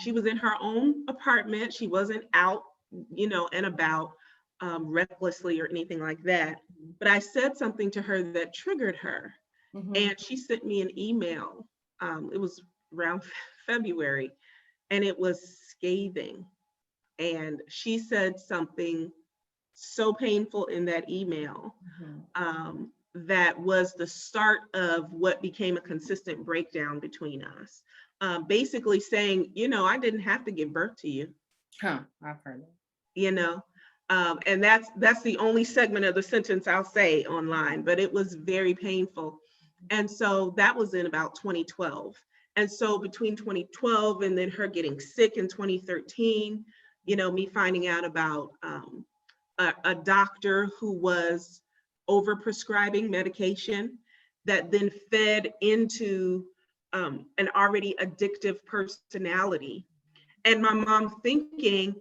S2: She was in her own apartment. She wasn't out, you know, and about recklessly or anything like that. But I said something to her that triggered her. And she sent me an email. It was around February, and it was scathing. And she said something so painful in that email that was the start of what became a consistent breakdown between us. Basically saying, you know, I didn't have to give birth to you.
S1: I've heard that.
S2: You know, and that's the only segment of the sentence I'll say online, but it was very painful. And so that was in about 2012. And so between 2012 and then her getting sick in 2013, you know, me finding out about a doctor who was overprescribing medication that then fed into an already addictive personality. And my mom thinking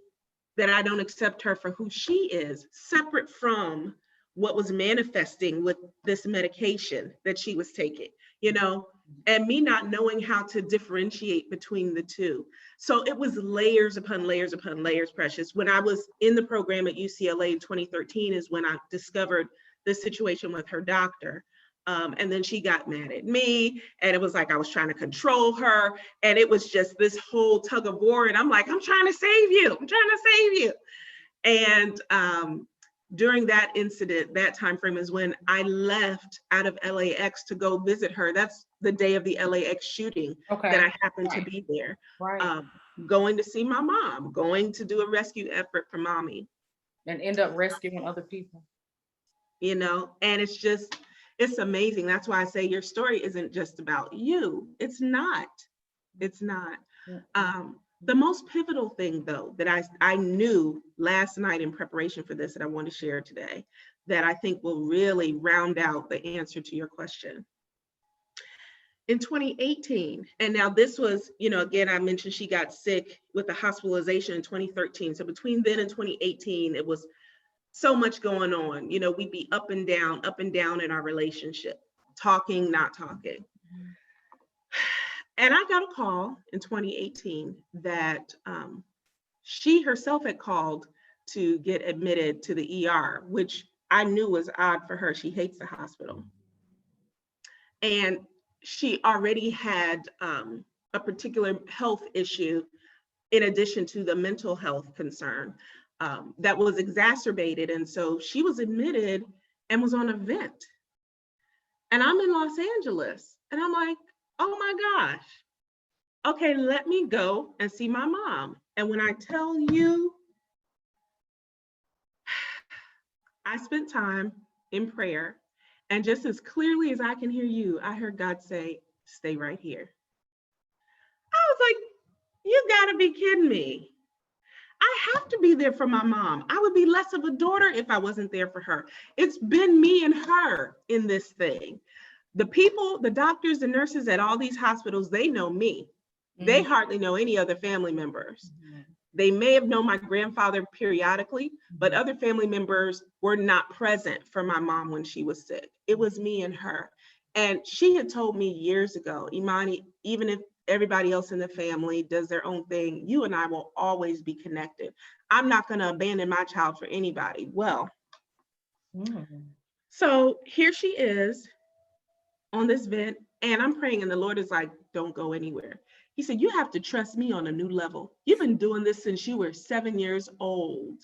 S2: that I don't accept her for who she is, separate from what was manifesting with this medication that she was taking, you know, and me not knowing how to differentiate between the two. So it was layers upon layers upon layers, Precious. When I was in the program at UCLA in 2013 is when I discovered the situation with her doctor. And then she got mad at me, and it was like I was trying to control her, and it was just this whole tug of war. And I'm like, I'm trying to save you. I'm trying to save you. And during that incident, that time frame is when I left out of LAX to go visit her. That's the day of the LAX shooting that I happened to be there. Going to see my mom, going to do a rescue effort for mommy.
S1: And end up rescuing other people.
S2: You know, and it's amazing. That's why I say your story isn't just about you. It's not. It's not. The most pivotal thing, though, that I knew last night in preparation for this that I want to share today, that I think will really round out the answer to your question. In 2018, and now this was, you know, again, I mentioned she got sick with the hospitalization in 2013. So between then and 2018, it was so much going on. You know, we'd be up and down in our relationship, talking, not talking. And I got a call in 2018 that she herself had called to get admitted to the ER, which I knew was odd for her. She hates the hospital. And she already had a particular health issue in addition to the mental health concern that was exacerbated. And so she was admitted and was on a vent. And I'm in Los Angeles. And I'm like, oh my gosh. Okay, let me go and see my mom. And when I tell you, I spent time in prayer. And just as clearly as I can hear you, I heard God say, stay right here. I was like, you gotta be kidding me. I have to be there for my mom. I would be less of a daughter if I wasn't there for her. It's been me and her in this thing. The people, the doctors, the nurses at all these hospitals, they know me. They hardly know any other family members. They may have known my grandfather periodically, but other family members were not present for my mom when she was sick. It was me and her. And she had told me years ago, Imani, even if everybody else in the family does their own thing, you and I will always be connected. I'm not going to abandon my child for anybody. Well, so here she is on this vent, and I'm praying, and the Lord is like, don't go anywhere. He said, you have to trust me on a new level. You've been doing this since you were 7 years old.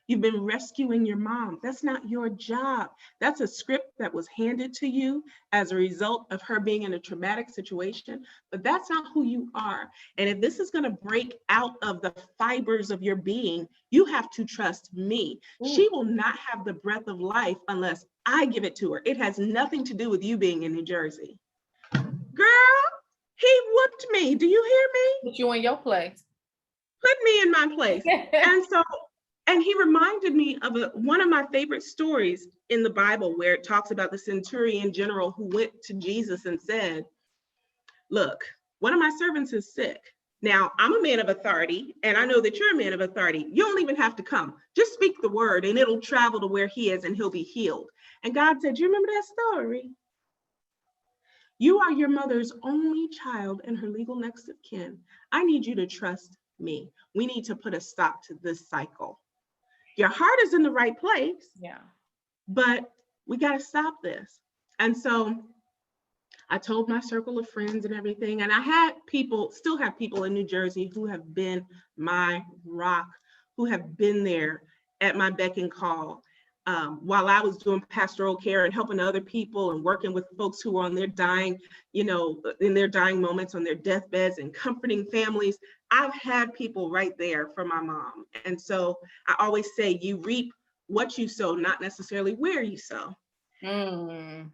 S2: You've been rescuing your mom. That's not your job. That's a script that was handed to you as a result of her being in a traumatic situation, but that's not who you are. And if this is going to break out of the fibers of your being, you have to trust me. She will not have the breath of life unless I give it to her. It has nothing to do with you being in New Jersey. Girl, he whooped me. Do you hear me?
S1: Put you in your place.
S2: Put me in my place. And he reminded me of one of my favorite stories in the Bible where it talks about the centurion general who went to Jesus and said, look, one of my servants is sick. Now, I'm a man of authority, and I know that you're a man of authority. You don't even have to come. Just speak the word, and it'll travel to where he is, and he'll be healed. And God said, you remember that story? You are your mother's only child and her legal next of kin. I need you to trust me. We need to put a stop to this cycle. Your heart is in the right place, but we got to stop this. And so I told my circle of friends and everything, and I had people, still have people in New Jersey who have been my rock, who have been there at my beck and call while I was doing pastoral care and helping other people and working with folks who were on their dying, you know, in their dying moments on their deathbeds and comforting families. I've had people right there for my mom. And so I always say you reap what you sow, not necessarily where you sow. And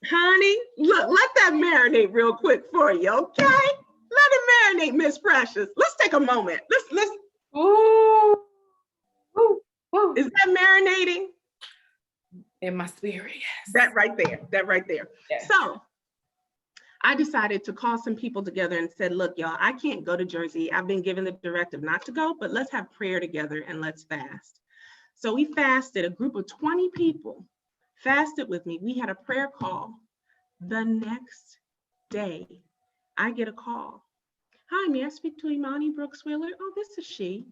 S2: honey, look, let that marinate real quick for you, okay? Let it marinate, Miss Precious. Let's take a moment. Let's.
S1: Ooh. Ooh. Ooh.
S2: Is that marinating?
S1: In my spirit, yes.
S2: That right there. Yes. So I decided to call some people together and said, look, y'all, I can't go to Jersey. I've been given the directive not to go, but let's have prayer together and let's fast. So we fasted, a group of 20 people fasted with me. We had a prayer call. The next day, I get a call. Hi, may I speak to Imani Brooks-Wheeler? Oh, this is she.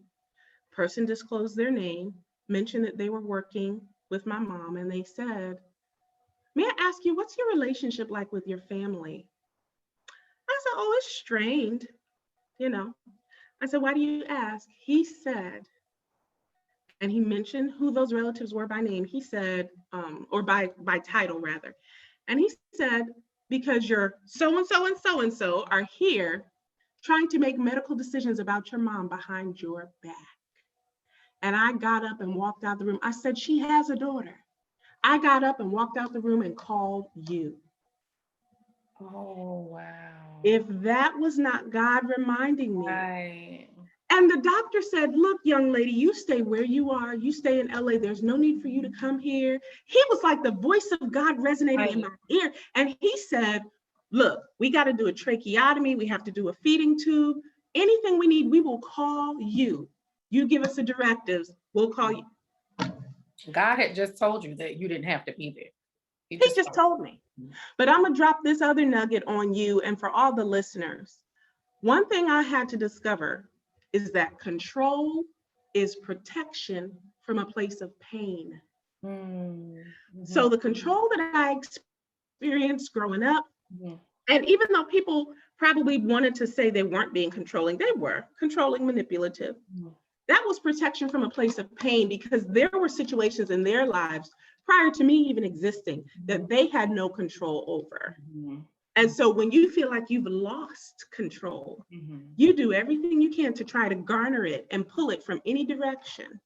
S2: Person disclosed their name, mentioned that they were working with my mom, and they said, may I ask you, what's your relationship like with your family? I said, oh, it's strained, you know. I said, why do you ask? He said, And he mentioned who those relatives were by name. He said, or by title rather. And he said, because your so-and-so and so-and-so are here trying to make medical decisions about your mom behind your back. And I got up and walked out the room. I said, she has a daughter. I got up and walked out the room and called you.
S1: Oh, wow.
S2: If that was not God reminding me.
S1: Right.
S2: And the doctor said, look, young lady, you stay where you are. You stay in LA. There's no need for you to come here. He was like the voice of God resonating in my ear. And he said, look, we got to do a tracheotomy. We have to do a feeding tube. Anything we need, we will call you. You give us the directives, we'll call you.
S1: God had just told you that you didn't have to be there.
S2: He just told me. But I'm going to drop this other nugget on you and for all the listeners. One thing I had to discover is that control is protection from a place of pain. Mm-hmm. So the control that I experienced growing up, and even though people probably wanted to say they weren't being controlling, they were controlling, manipulative. That was protection from a place of pain because there were situations in their lives prior to me even existing that they had no control over. And so when you feel like you've lost control, you do everything you can to try to garner it and pull it from any direction.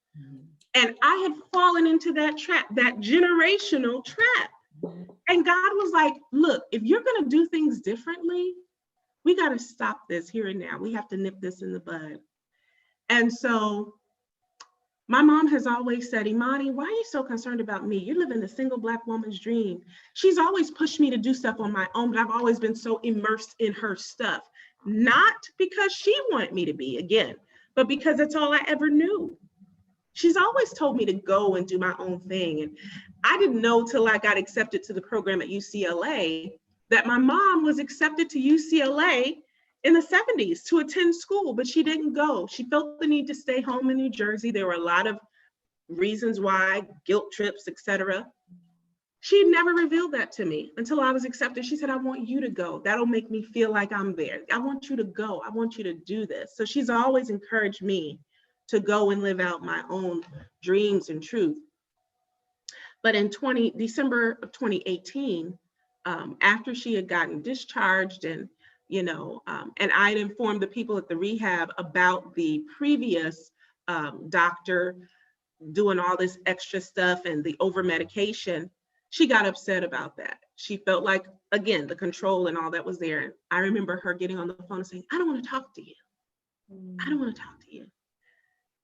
S2: And I had fallen into that trap, that generational trap. And God was like, look, if you're going to do things differently, we got to stop this here and now. We have to nip this in the bud. And so my mom has always said, Imani, why are you so concerned about me? You're living the single Black woman's dream. She's always pushed me to do stuff on my own, but I've always been so immersed in her stuff. Not because she wanted me to be, again, but because that's all I ever knew. She's always told me to go and do my own thing. And I didn't know till I got accepted to the program at UCLA that my mom was accepted to UCLA in the 70s to attend school, but she didn't go. She felt the need to stay home in New Jersey. There were a lot of reasons why, guilt trips, etc. She never revealed that to me until I was accepted. She said, I want you to go. That'll make me feel like I'm there. I want you to go. I want you to do this. So she's always encouraged me to go and live out my own dreams and truth. But in December of 2018, after she had gotten discharged and and I had informed the people at the rehab about the previous doctor doing all this extra stuff and the over medication, she got upset about that. She felt like, again, the control and all that was there. And I remember her getting on the phone and saying, I don't want to talk to you. I don't want to talk to you.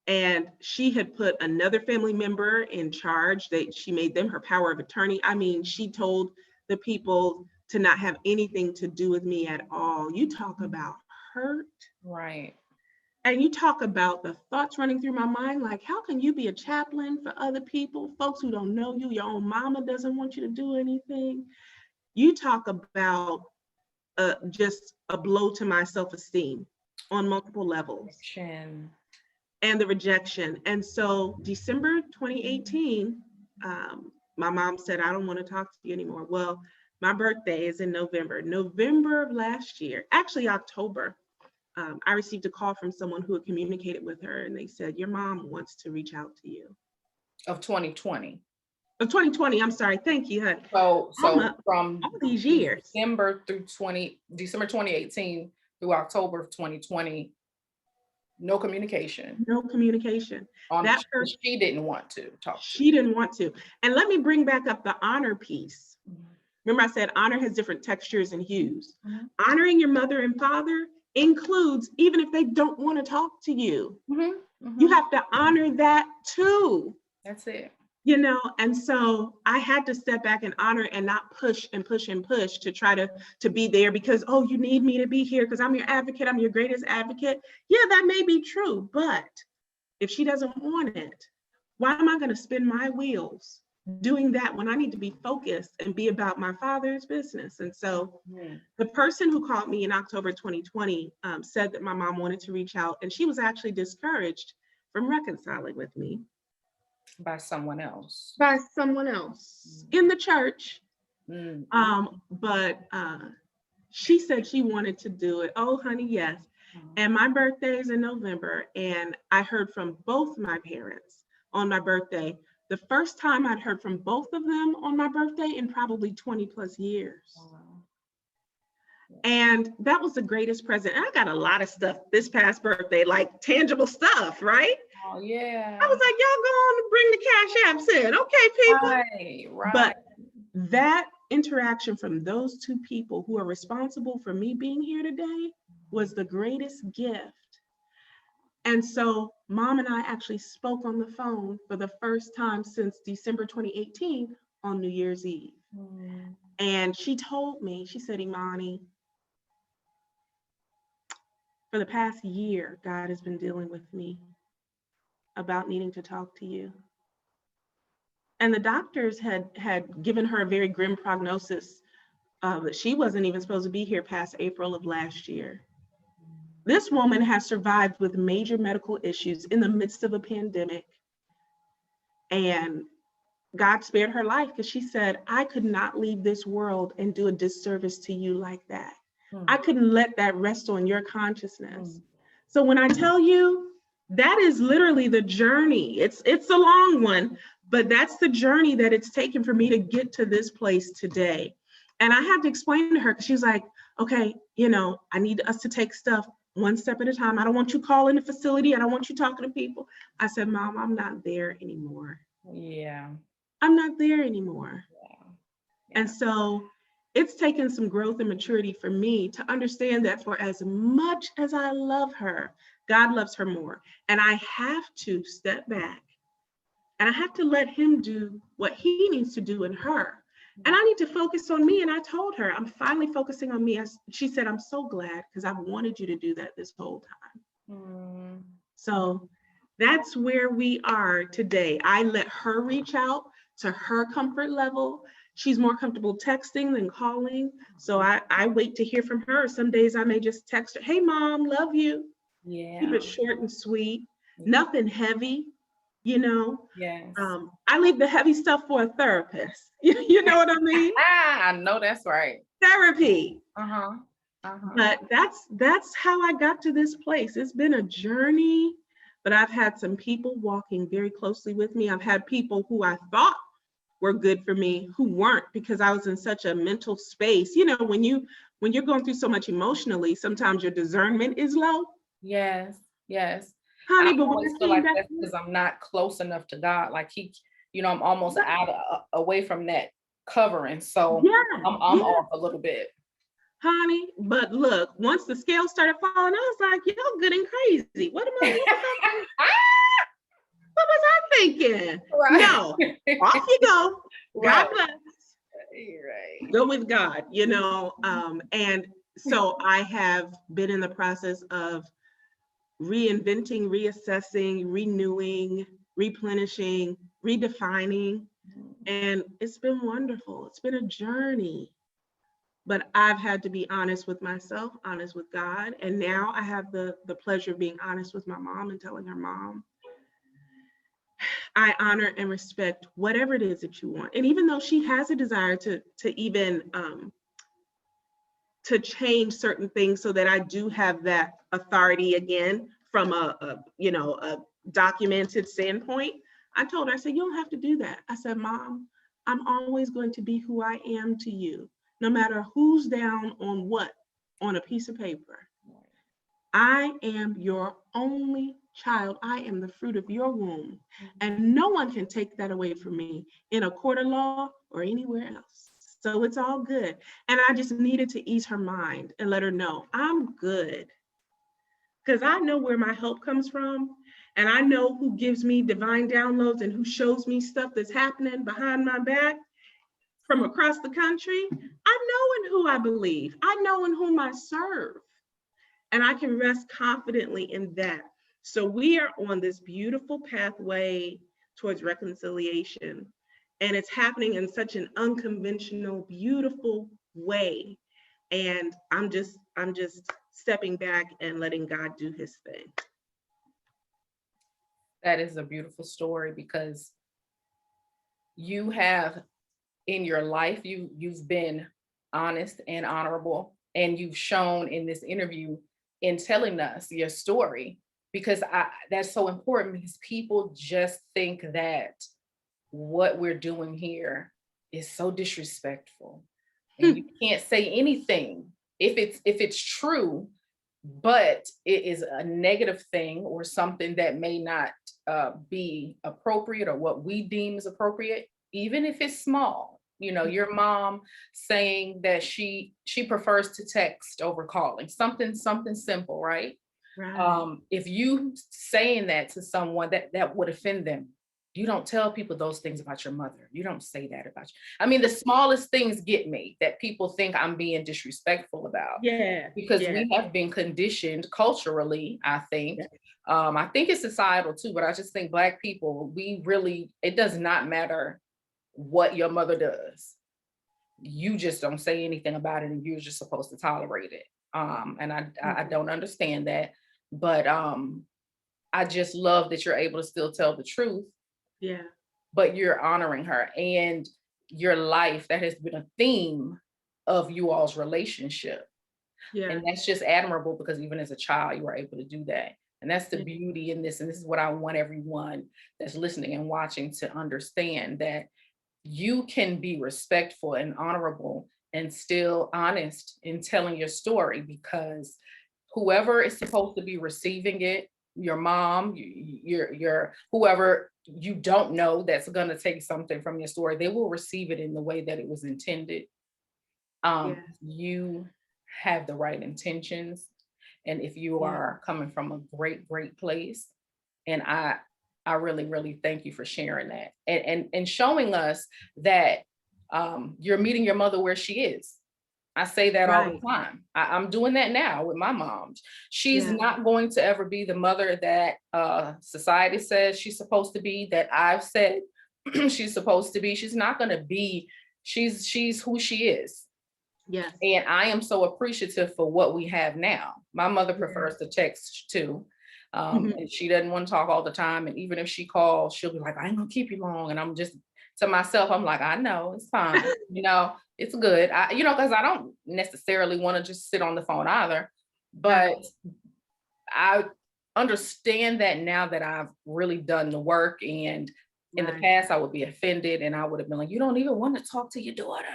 S2: And she had put another family member in charge. She made them her power of attorney. I mean, she told the people to not have anything to do with me at all. You talk about hurt.
S1: Right.
S2: And you talk about the thoughts running through my mind, like, how can you be a chaplain for other people, folks who don't know you? Your own mama doesn't want you to do anything. You talk about just a blow to my self-esteem on multiple levels. And the rejection. And so December 2018, my mom said, I don't want to talk to you anymore. Well, my birthday is in November of last year, actually October. I received a call from someone who had communicated with her and they said, your mom wants to reach out to you.
S1: Of 2020.
S2: Of 2020, I'm sorry. Thank you, honey.
S1: So from
S2: all these years.
S1: December 2018 through October of 2020, no communication.
S2: No communication.
S1: That person, she didn't want to talk to.
S2: She didn't want to. And let me bring back up the honor piece. Remember I said honor has different textures and hues. Honoring your mother and father includes, even if they don't want to talk to you, you have to honor that too.
S1: That's it.
S2: And so I had to step back and honor and not push and push and push to try to be there because, oh, you need me to be here because I'm your advocate, I'm your greatest advocate. Yeah, that may be true, but if she doesn't want it, why am I going to spin my wheels doing that when I need to be focused and be about my father's business? And so the person who called me in October 2020 said that my mom wanted to reach out and she was actually discouraged from reconciling with me.
S1: By someone else
S2: in the church. But she said she wanted to do it. Oh, honey, yes. And my birthday is in November. And I heard from both my parents on my birthday. The first time I'd heard from both of them on my birthday in probably 20 plus years.
S1: Wow.
S2: And that was the greatest present. And I got a lot of stuff this past birthday, like tangible stuff, right?
S1: Oh, yeah.
S2: I was like, y'all go on and bring the cash apps in. Okay, people.
S1: Right.
S2: But that interaction from those two people who are responsible for me being here today was the greatest gift. And so Mom and I actually spoke on the phone for the first time since December 2018 on New Year's Eve. And she told me, she said, Imani, for the past year, God has been dealing with me about needing to talk to you. And the doctors had given her a very grim prognosis that she wasn't even supposed to be here past April of last year. This woman has survived with major medical issues in the midst of a pandemic. And God spared her life because she said, I could not leave this world and do a disservice to you like that. I couldn't let that rest on your consciousness. So when I tell you, that is literally the journey. It's a long one, but that's the journey that it's taken for me to get to this place today. And I had to explain to her because she was like, okay, I need us to take stuff one step at a time. I don't want you calling the facility. I don't want you talking to people. I said, Mom, I'm not there anymore.
S1: Yeah.
S2: I'm not there anymore.
S1: Yeah.
S2: And so it's taken some growth and maturity for me to understand that for as much as I love her, God loves her more. And I have to step back and I have to let him do what he needs to do in her. And I need to focus on me. And I told her, I'm finally focusing on me. She said, I'm so glad because I've wanted you to do that this whole time. So that's where we are today. I let her reach out to her comfort level. She's more comfortable texting than calling. So I wait to hear from her. Some days I may just text her, hey, Mom, love you.
S1: Yeah.
S2: Keep it short and sweet, nothing heavy,
S1: Yes.
S2: I leave the heavy stuff for a therapist. You know what I mean?
S1: I know that's right.
S2: Therapy. But that's how I got to this place. It's been a journey, but I've had some people walking very closely with me. I've had people who I thought were good for me who weren't because I was in such a mental space. When you're going through so much emotionally, sometimes your discernment is low.
S1: Yes.
S2: Honey,
S1: I
S2: but
S1: always feel like that's because I'm not close enough to God. Like I'm almost away from that covering. So I'm off a little bit.
S2: Honey, but look, once the scales started falling, I was like, y'all good and crazy. What was I thinking? Right. No, off you go. God bless.
S1: Right.
S2: Go with God, and so I have been in the process of reinventing, reassessing, renewing, replenishing, redefining, and it's been wonderful. It's been a journey, but I've had to be honest with myself, honest with God, and now I have the pleasure of being honest with my mom and telling her, Mom, I honor and respect whatever it is that you want. And even though she has a desire to even to change certain things so that I do have that authority again from a documented standpoint, I told her, I said, you don't have to do that. I said, Mom, I'm always going to be who I am to you, no matter who's down on what on a piece of paper. I am your only child. I am the fruit of your womb. And no one can take that away from me in a court of law or anywhere else. So it's all good. And I just needed to ease her mind and let her know I'm good. Because I know where my help comes from. And I know who gives me divine downloads and who shows me stuff that's happening behind my back from across the country. I know in who I believe. I know in whom I serve. And I can rest confidently in that. So we are on this beautiful pathway towards reconciliation. And it's happening in such an unconventional, beautiful way. And I'm just stepping back and letting God do his thing.
S1: That is a beautiful story because you have in your life, you've been honest and honorable, and you've shown in this interview in telling us your story, because that's so important, because people just think that what we're doing here is so disrespectful, and you can't say anything if it's true, but it is a negative thing or something that may not be appropriate, or what we deem as appropriate, even if it's small. Your mom saying that she prefers to text over calling, something simple, right?
S2: Right.
S1: If you saying that to someone, that would offend them. You don't tell people those things about your mother. You don't say that about you. I mean, the smallest things get me, that people think I'm being disrespectful about,
S2: Yeah.
S1: because
S2: Yeah.
S1: we have been conditioned culturally, I think.
S2: Yeah.
S1: I think it's societal too, but I just think Black people, it does not matter what your mother does. You just don't say anything about it, and you're just supposed to tolerate it. And I don't understand that, but I just love that you're able to still tell the truth.
S2: Yeah.
S1: But you're honoring her and your life. That has been a theme of you all's relationship.
S2: Yeah.
S1: And that's just admirable, because even as a child, you were able to do that. And that's the beauty in this. And this is what I want everyone that's listening and watching to understand, that you can be respectful and honorable and still honest in telling your story, because whoever is supposed to be receiving it, your mom, your whoever you don't know that's going to take something from your story, they will receive it in the way that it was intended. You have the right intentions, and if you are coming from a great place, and I really thank you for sharing that, and showing us that you're meeting your mother where she is. I say that all the time. I'm doing that now with my mom. She's not going to ever be the mother that society says she's supposed to be, that I've said she's supposed to be. She's not going to be. She's who she is.
S2: Yes.
S1: And I am so appreciative for what we have now. My mother prefers to text too. And she doesn't want to talk all the time. And even if she calls, she'll be like, I ain't gonna keep you long. And I'm just, to myself, I'm like, I know, it's fine. It's good. Because I don't necessarily want to just sit on the phone either. But I understand that now that I've really done the work. And in the past, I would be offended, and I would have been like, you don't even want to talk to your daughter.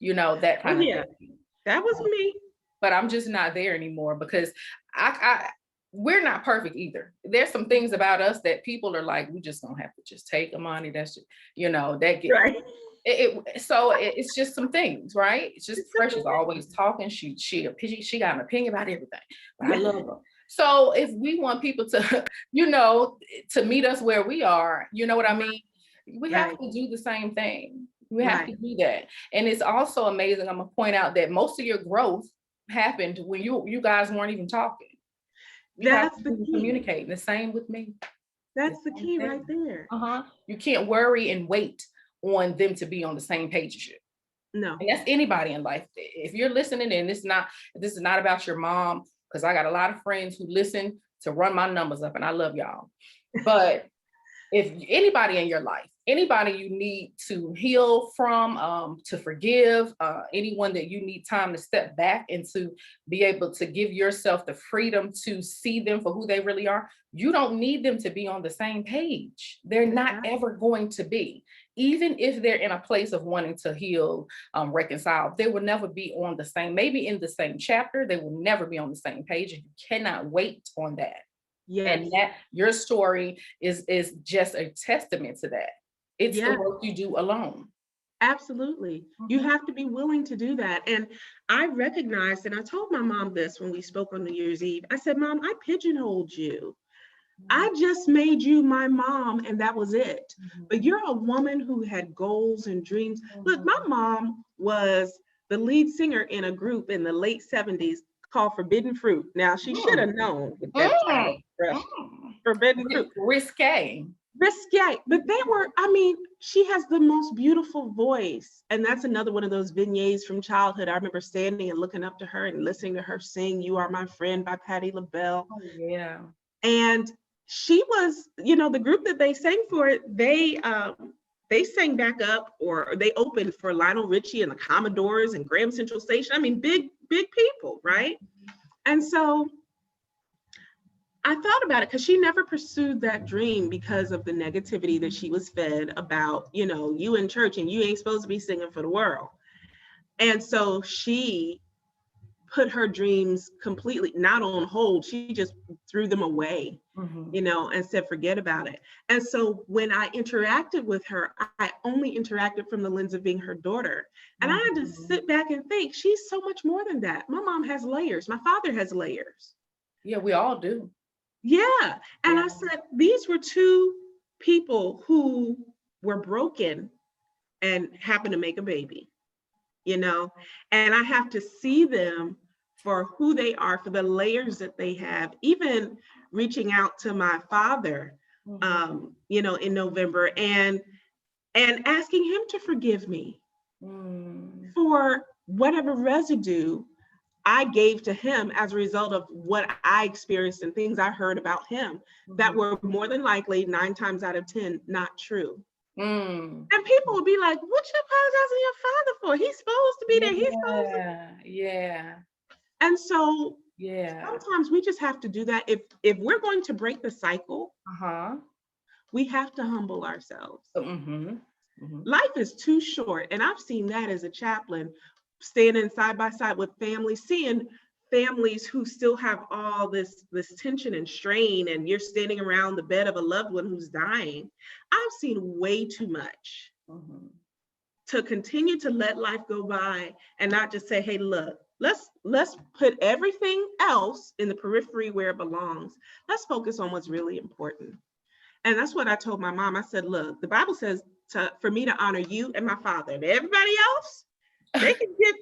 S1: That kind of thing.
S2: That was me.
S1: But I'm just not there anymore, because we're not perfect either. There's some things about us that people are like, we just don't have to just take Imani. That's just, that get
S2: right.
S1: So it's just some things, right? It's just Precious always talking. She got an opinion about everything, but I love her. So if we want people to, to meet us where we are, you know what I mean? We have to do the same thing. We have to do that. And it's also amazing. I'm gonna point out that most of your growth happened when you guys weren't even talking.
S2: That's the key.
S1: Communicating. The same with me.
S2: That's the key right there.
S1: You can't worry and wait on them to be on the same page as you.
S2: No.
S1: And that's anybody in life. If you're listening, and this is not about your mom, because I got a lot of friends who listen to run my numbers up, and I love y'all. But if anybody in your life, anybody you need to heal from, to forgive, anyone that you need time to step back and to be able to give yourself the freedom to see them for who they really are, you don't need them to be on the same page. They're not ever going to be. Even if they're in a place of wanting to heal, reconcile, they will never be on the same, maybe in the same chapter, they will never be on the same page, and you cannot wait on that. Yes. And that your story is just a testament to that. It's the work you do alone.
S2: Absolutely. You have to be willing to do that. And I recognized, and I told my mom this when we spoke on New Year's Eve, I said, Mom, I pigeonholed you. I just made you my mom, and that was it. But you're a woman who had goals and dreams. Look, my mom was the lead singer in a group in the late 70s called Forbidden Fruit. Now, she should have known with that title, Forbidden Fruit.
S1: Risque.
S2: But she has the most beautiful voice. And that's another one of those beignets from childhood. I remember standing and looking up to her and listening to her sing You Are My Friend by Patti LaBelle.
S1: Oh, yeah.
S2: And she was, the group that they sang for it, they sang back up, or they opened for Lionel Richie and the Commodores and Graham Central Station. I mean, big people, right? And so I thought about it because she never pursued that dream because of the negativity that she was fed about, you in church and you ain't supposed to be singing for the world. And so she put her dreams completely not on hold. She just threw them away, and said, forget about it. And so when I interacted with her, I only interacted from the lens of being her daughter. And I had to sit back and think, she's so much more than that. My mom has layers. My father has layers.
S1: Yeah, we all do.
S2: Yeah. And I said, these were two people who were broken and happened to make a baby, and I have to see them for who they are, for the layers that they have, even reaching out to my father, in November and asking him to forgive me for whatever residue I gave to him as a result of what I experienced and things I heard about him that were more than likely 9 times out of 10 not true. And people would be like, what you apologizing to your father for? He's supposed to be there. He's supposed to.
S1: Yeah.
S2: And so sometimes we just have to do that. If we're going to break the cycle, we have to humble ourselves. Life is too short. And I've seen that as a chaplain, standing side by side with families, seeing families who still have all this tension and strain, and you're standing around the bed of a loved one who's dying. I've seen way too much to continue to let life go by and not just say, hey, look, let's put everything else in the periphery where it belongs. Let's focus on what's really important. And that's what I told my mom. I said, look, the Bible says for me to honor you and my father, and everybody else, they can get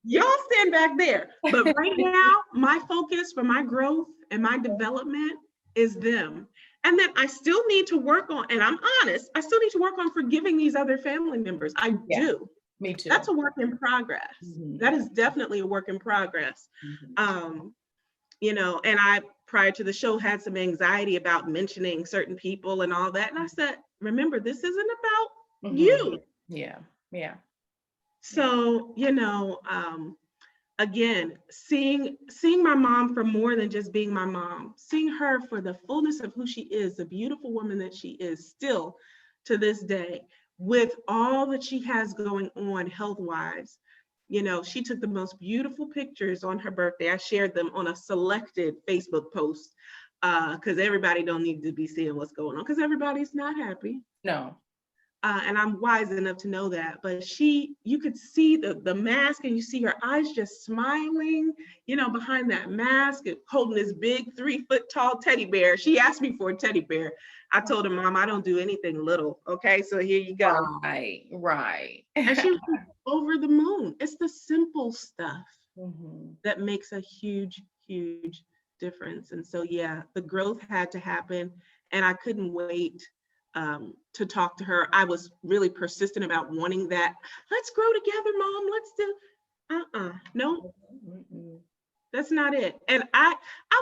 S2: y'all stand back there. But right now, my focus for my growth and my development is them. And then I still need to work on, and I'm honest, I still need to work on forgiving these other family members. I do.
S1: Me too.
S2: That's a work in progress. That is definitely a work in progress. And I, prior to the show, had some anxiety about mentioning certain people and all that. And I said, remember, this isn't about you.
S1: Yeah.
S2: So, again, seeing my mom for more than just being my mom, seeing her for the fullness of who she is, the beautiful woman that she is still to this day, with all that she has going on health-wise. She took the most beautiful pictures on her birthday. I shared them on a selected Facebook post because everybody don't need to be seeing what's going on because everybody's not happy.
S1: No.
S2: And I'm wise enough to know that, but you could see the mask and you see her eyes just smiling, behind that mask, holding this big 3-foot tall teddy bear. She asked me for a teddy bear. I told her, Mom, I don't do anything little. Okay, so here you go.
S1: Right.
S2: And she was over the moon. It's the simple stuff that makes a huge, huge difference. And so, the growth had to happen, and I couldn't wait to talk to her. I was really persistent about wanting that. Let's grow together, Mom. Let's do. No, that's not it. And I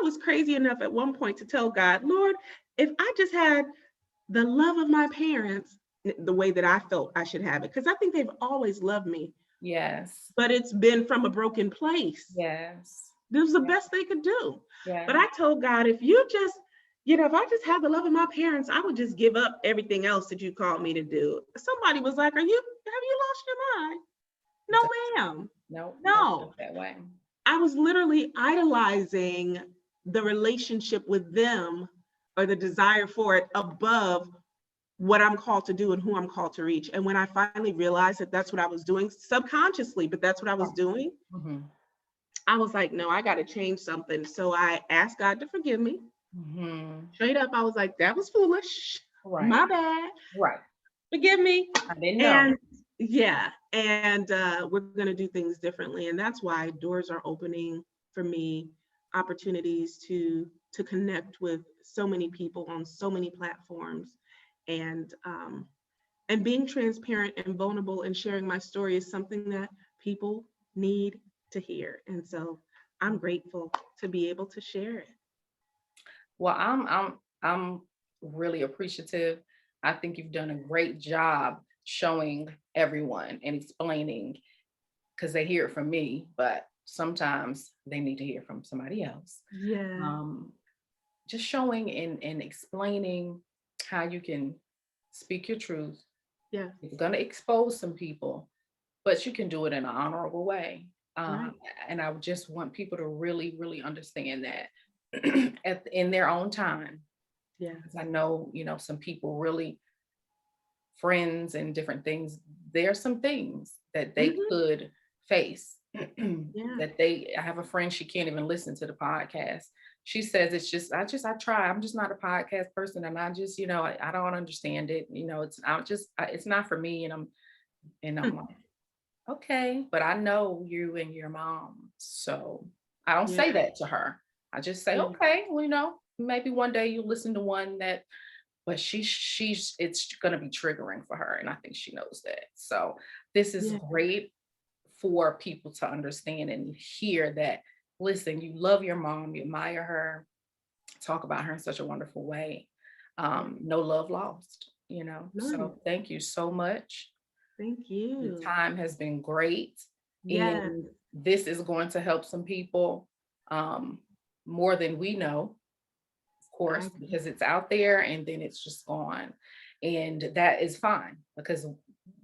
S2: was crazy enough at one point to tell God, Lord, if I just had the love of my parents, the way that I felt I should have it, because I think they've always loved me.
S1: Yes.
S2: But it's been from a broken place.
S1: Yes.
S2: This was the best they could do.
S1: Yeah.
S2: But I told God, if you just, if I just had the love of my parents, I would just give up everything else that you called me to do. Somebody was like, have you lost your mind? No, ma'am. No.
S1: That way.
S2: I was literally idolizing the relationship with them, or the desire for it, above what I'm called to do and who I'm called to reach. And when I finally realized that that's what I was doing subconsciously, but that's what I was doing, I was like, no, I got to change something. So I asked God to forgive me. Straight up, I was like, that was foolish. Right. My bad.
S1: Right.
S2: Forgive me.
S1: I didn't know.
S2: And we're going to do things differently. And that's why doors are opening for me, opportunities to connect with so many people on so many platforms. And being transparent and vulnerable and sharing my story is something that people need to hear. And so I'm grateful to be able to share it.
S1: Well, I'm really appreciative. I think you've done a great job showing everyone and explaining, because they hear it from me, but sometimes they need to hear from somebody else.
S2: Yeah.
S1: Just showing and explaining how you can speak your truth.
S2: Yeah.
S1: It's going to expose some people, but you can do it in an honorable way.
S2: Right.
S1: And I just want people to really, really understand that in their own time.
S2: Yeah.
S1: Because I know, some people really, friends and different things, there are some things that they
S2: Mhm.
S1: could face.
S2: Yeah.
S1: I have a friend, she can't even listen to the podcast. She says it's just, I try. I'm just not a podcast person. And I just, I don't understand it. It's not for me. And I'm
S2: Hmm.
S1: like, okay, but I know you and your mom. So I don't say
S2: Yeah.
S1: that to her. I just say,
S2: Yeah.
S1: okay, well, maybe one day you listen to one that, but she's it's gonna be triggering for her. And I think she knows that. So this is
S2: Yeah.
S1: great for people to understand and hear that, listen, you love your mom, you admire her, talk about her in such a wonderful way.
S2: Yeah.
S1: No love lost,
S2: None.
S1: So thank you so much.
S2: Thank
S1: The
S2: you.
S1: time has been great.
S2: Yeah.
S1: And this is going to help some people, um, more than we know, of
S2: I
S1: course,
S2: agree.
S1: because it's out there and then it's just gone. And that is fine, because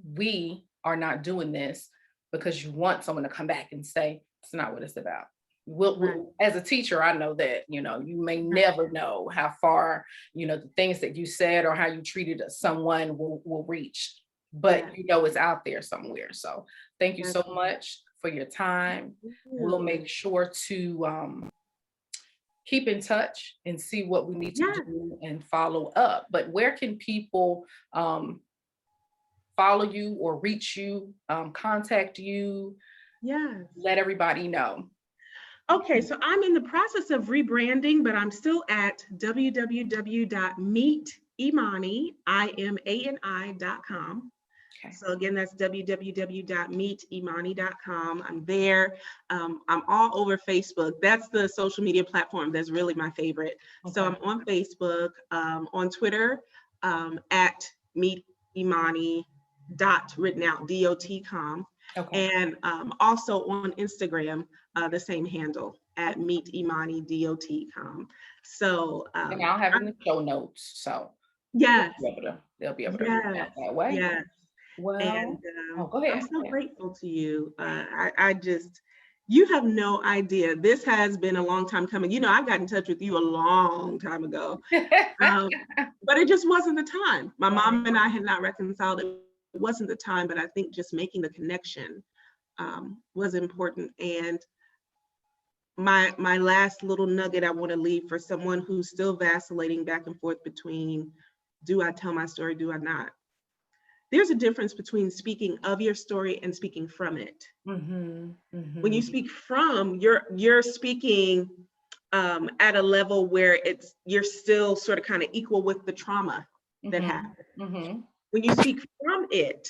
S1: we are not doing this because you want someone to come back and say, it's not what it's about.
S2: Right.
S1: As a teacher, I know that, you may
S2: Right.
S1: never know how far, the things that you said or how you treated someone will reach, but
S2: Yeah.
S1: it's out there somewhere. So thank you
S2: That's
S1: so much for your time. We'll
S2: you.
S1: make sure to keep in touch and see what we need to
S2: Yeah.
S1: do and follow up. But where can people follow you or reach you, contact you,
S2: Yeah.
S1: let everybody know?
S2: Okay, so I'm in the process of rebranding, but I'm still at www.meetimani.com.
S1: Okay.
S2: So again, that's www.meetimani.com. I'm there. I'm all over Facebook. That's the social media platform that's really my favorite. So
S1: Okay.
S2: I'm on Facebook, on Twitter, at Meet Imani dot written out dot.com,
S1: Okay.
S2: and also on Instagram, the same handle at Meet Imani dot.com. So
S1: And I'll have it in the show notes. So
S2: yes,
S1: they'll be able to reach
S2: yes,
S1: out that way.
S2: yes. And
S1: Well, oh, go
S2: I'm
S1: ahead.
S2: so grateful to you. I just, you have no idea. This has been a long time coming. I got in touch with you a long time ago, um, but it just wasn't the time. My mom and I had not reconciled. It wasn't the time, but I think just making the connection was important. And my last little nugget I want to leave for someone who's still vacillating back and forth between, do I tell my story, do I not? There's a difference between speaking of your story and speaking from it.
S1: Mm-hmm,
S2: When you
S1: mm-hmm,
S2: speak from, you're speaking at a level where you're still sort of kind of equal with the trauma that
S1: mm-hmm,
S2: happened.
S1: mm-hmm.
S2: When you speak from it,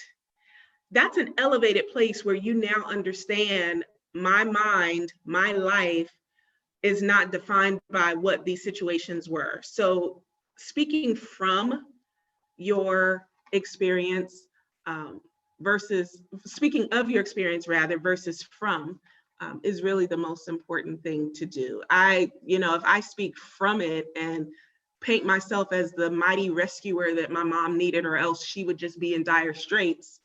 S2: that's an elevated place where you now understand my mind, my life is not defined by what these situations were. So speaking from your experience, versus speaking of your experience rather versus from, is really the most important thing to do. If I speak from it and paint myself as the mighty rescuer that my mom needed, or else she would just be in dire straits,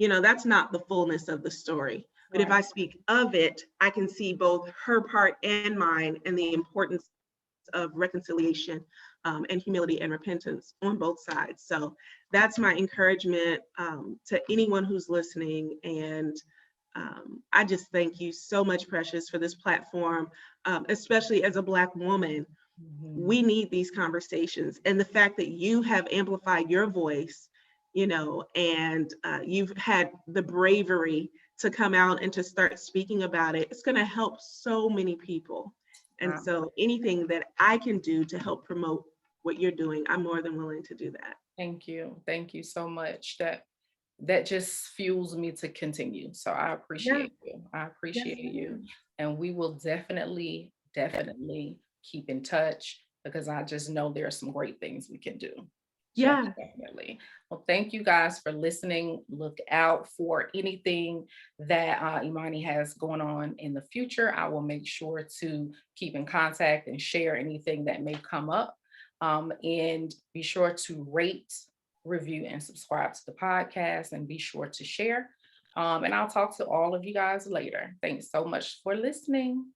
S2: that's not the fullness of the story. But if
S1: Right.
S2: I speak of it, I can see both her part and mine, and the importance of reconciliation, and humility and repentance on both sides. So that's my encouragement to anyone who's listening. And I just thank you so much, Precious, for this platform, especially as a Black woman.
S1: Mm-hmm.
S2: We need these conversations. And the fact that you have amplified your voice, and you've had the bravery to come out and to start speaking about it, it's going to help so many people. And
S1: Wow.
S2: so anything that I can do to help promote what you're doing, I'm more than willing to do that.
S1: Thank you. Thank you so much. That just fuels me to continue. So I
S2: Yeah,
S1: appreciate you. I
S2: yes,
S1: appreciate you.
S2: ma'am.
S1: And we will definitely keep in touch, because I just know there are some great things we can do.
S2: Yeah.
S1: Definitely. Well, thank you guys for listening. Look out for anything that Imani has going on in the future. I will make sure to keep in contact and share anything that may come up. And be sure to rate, review, and subscribe to the podcast, and be sure to share. And I'll talk to all of you guys later. Thanks so much for listening.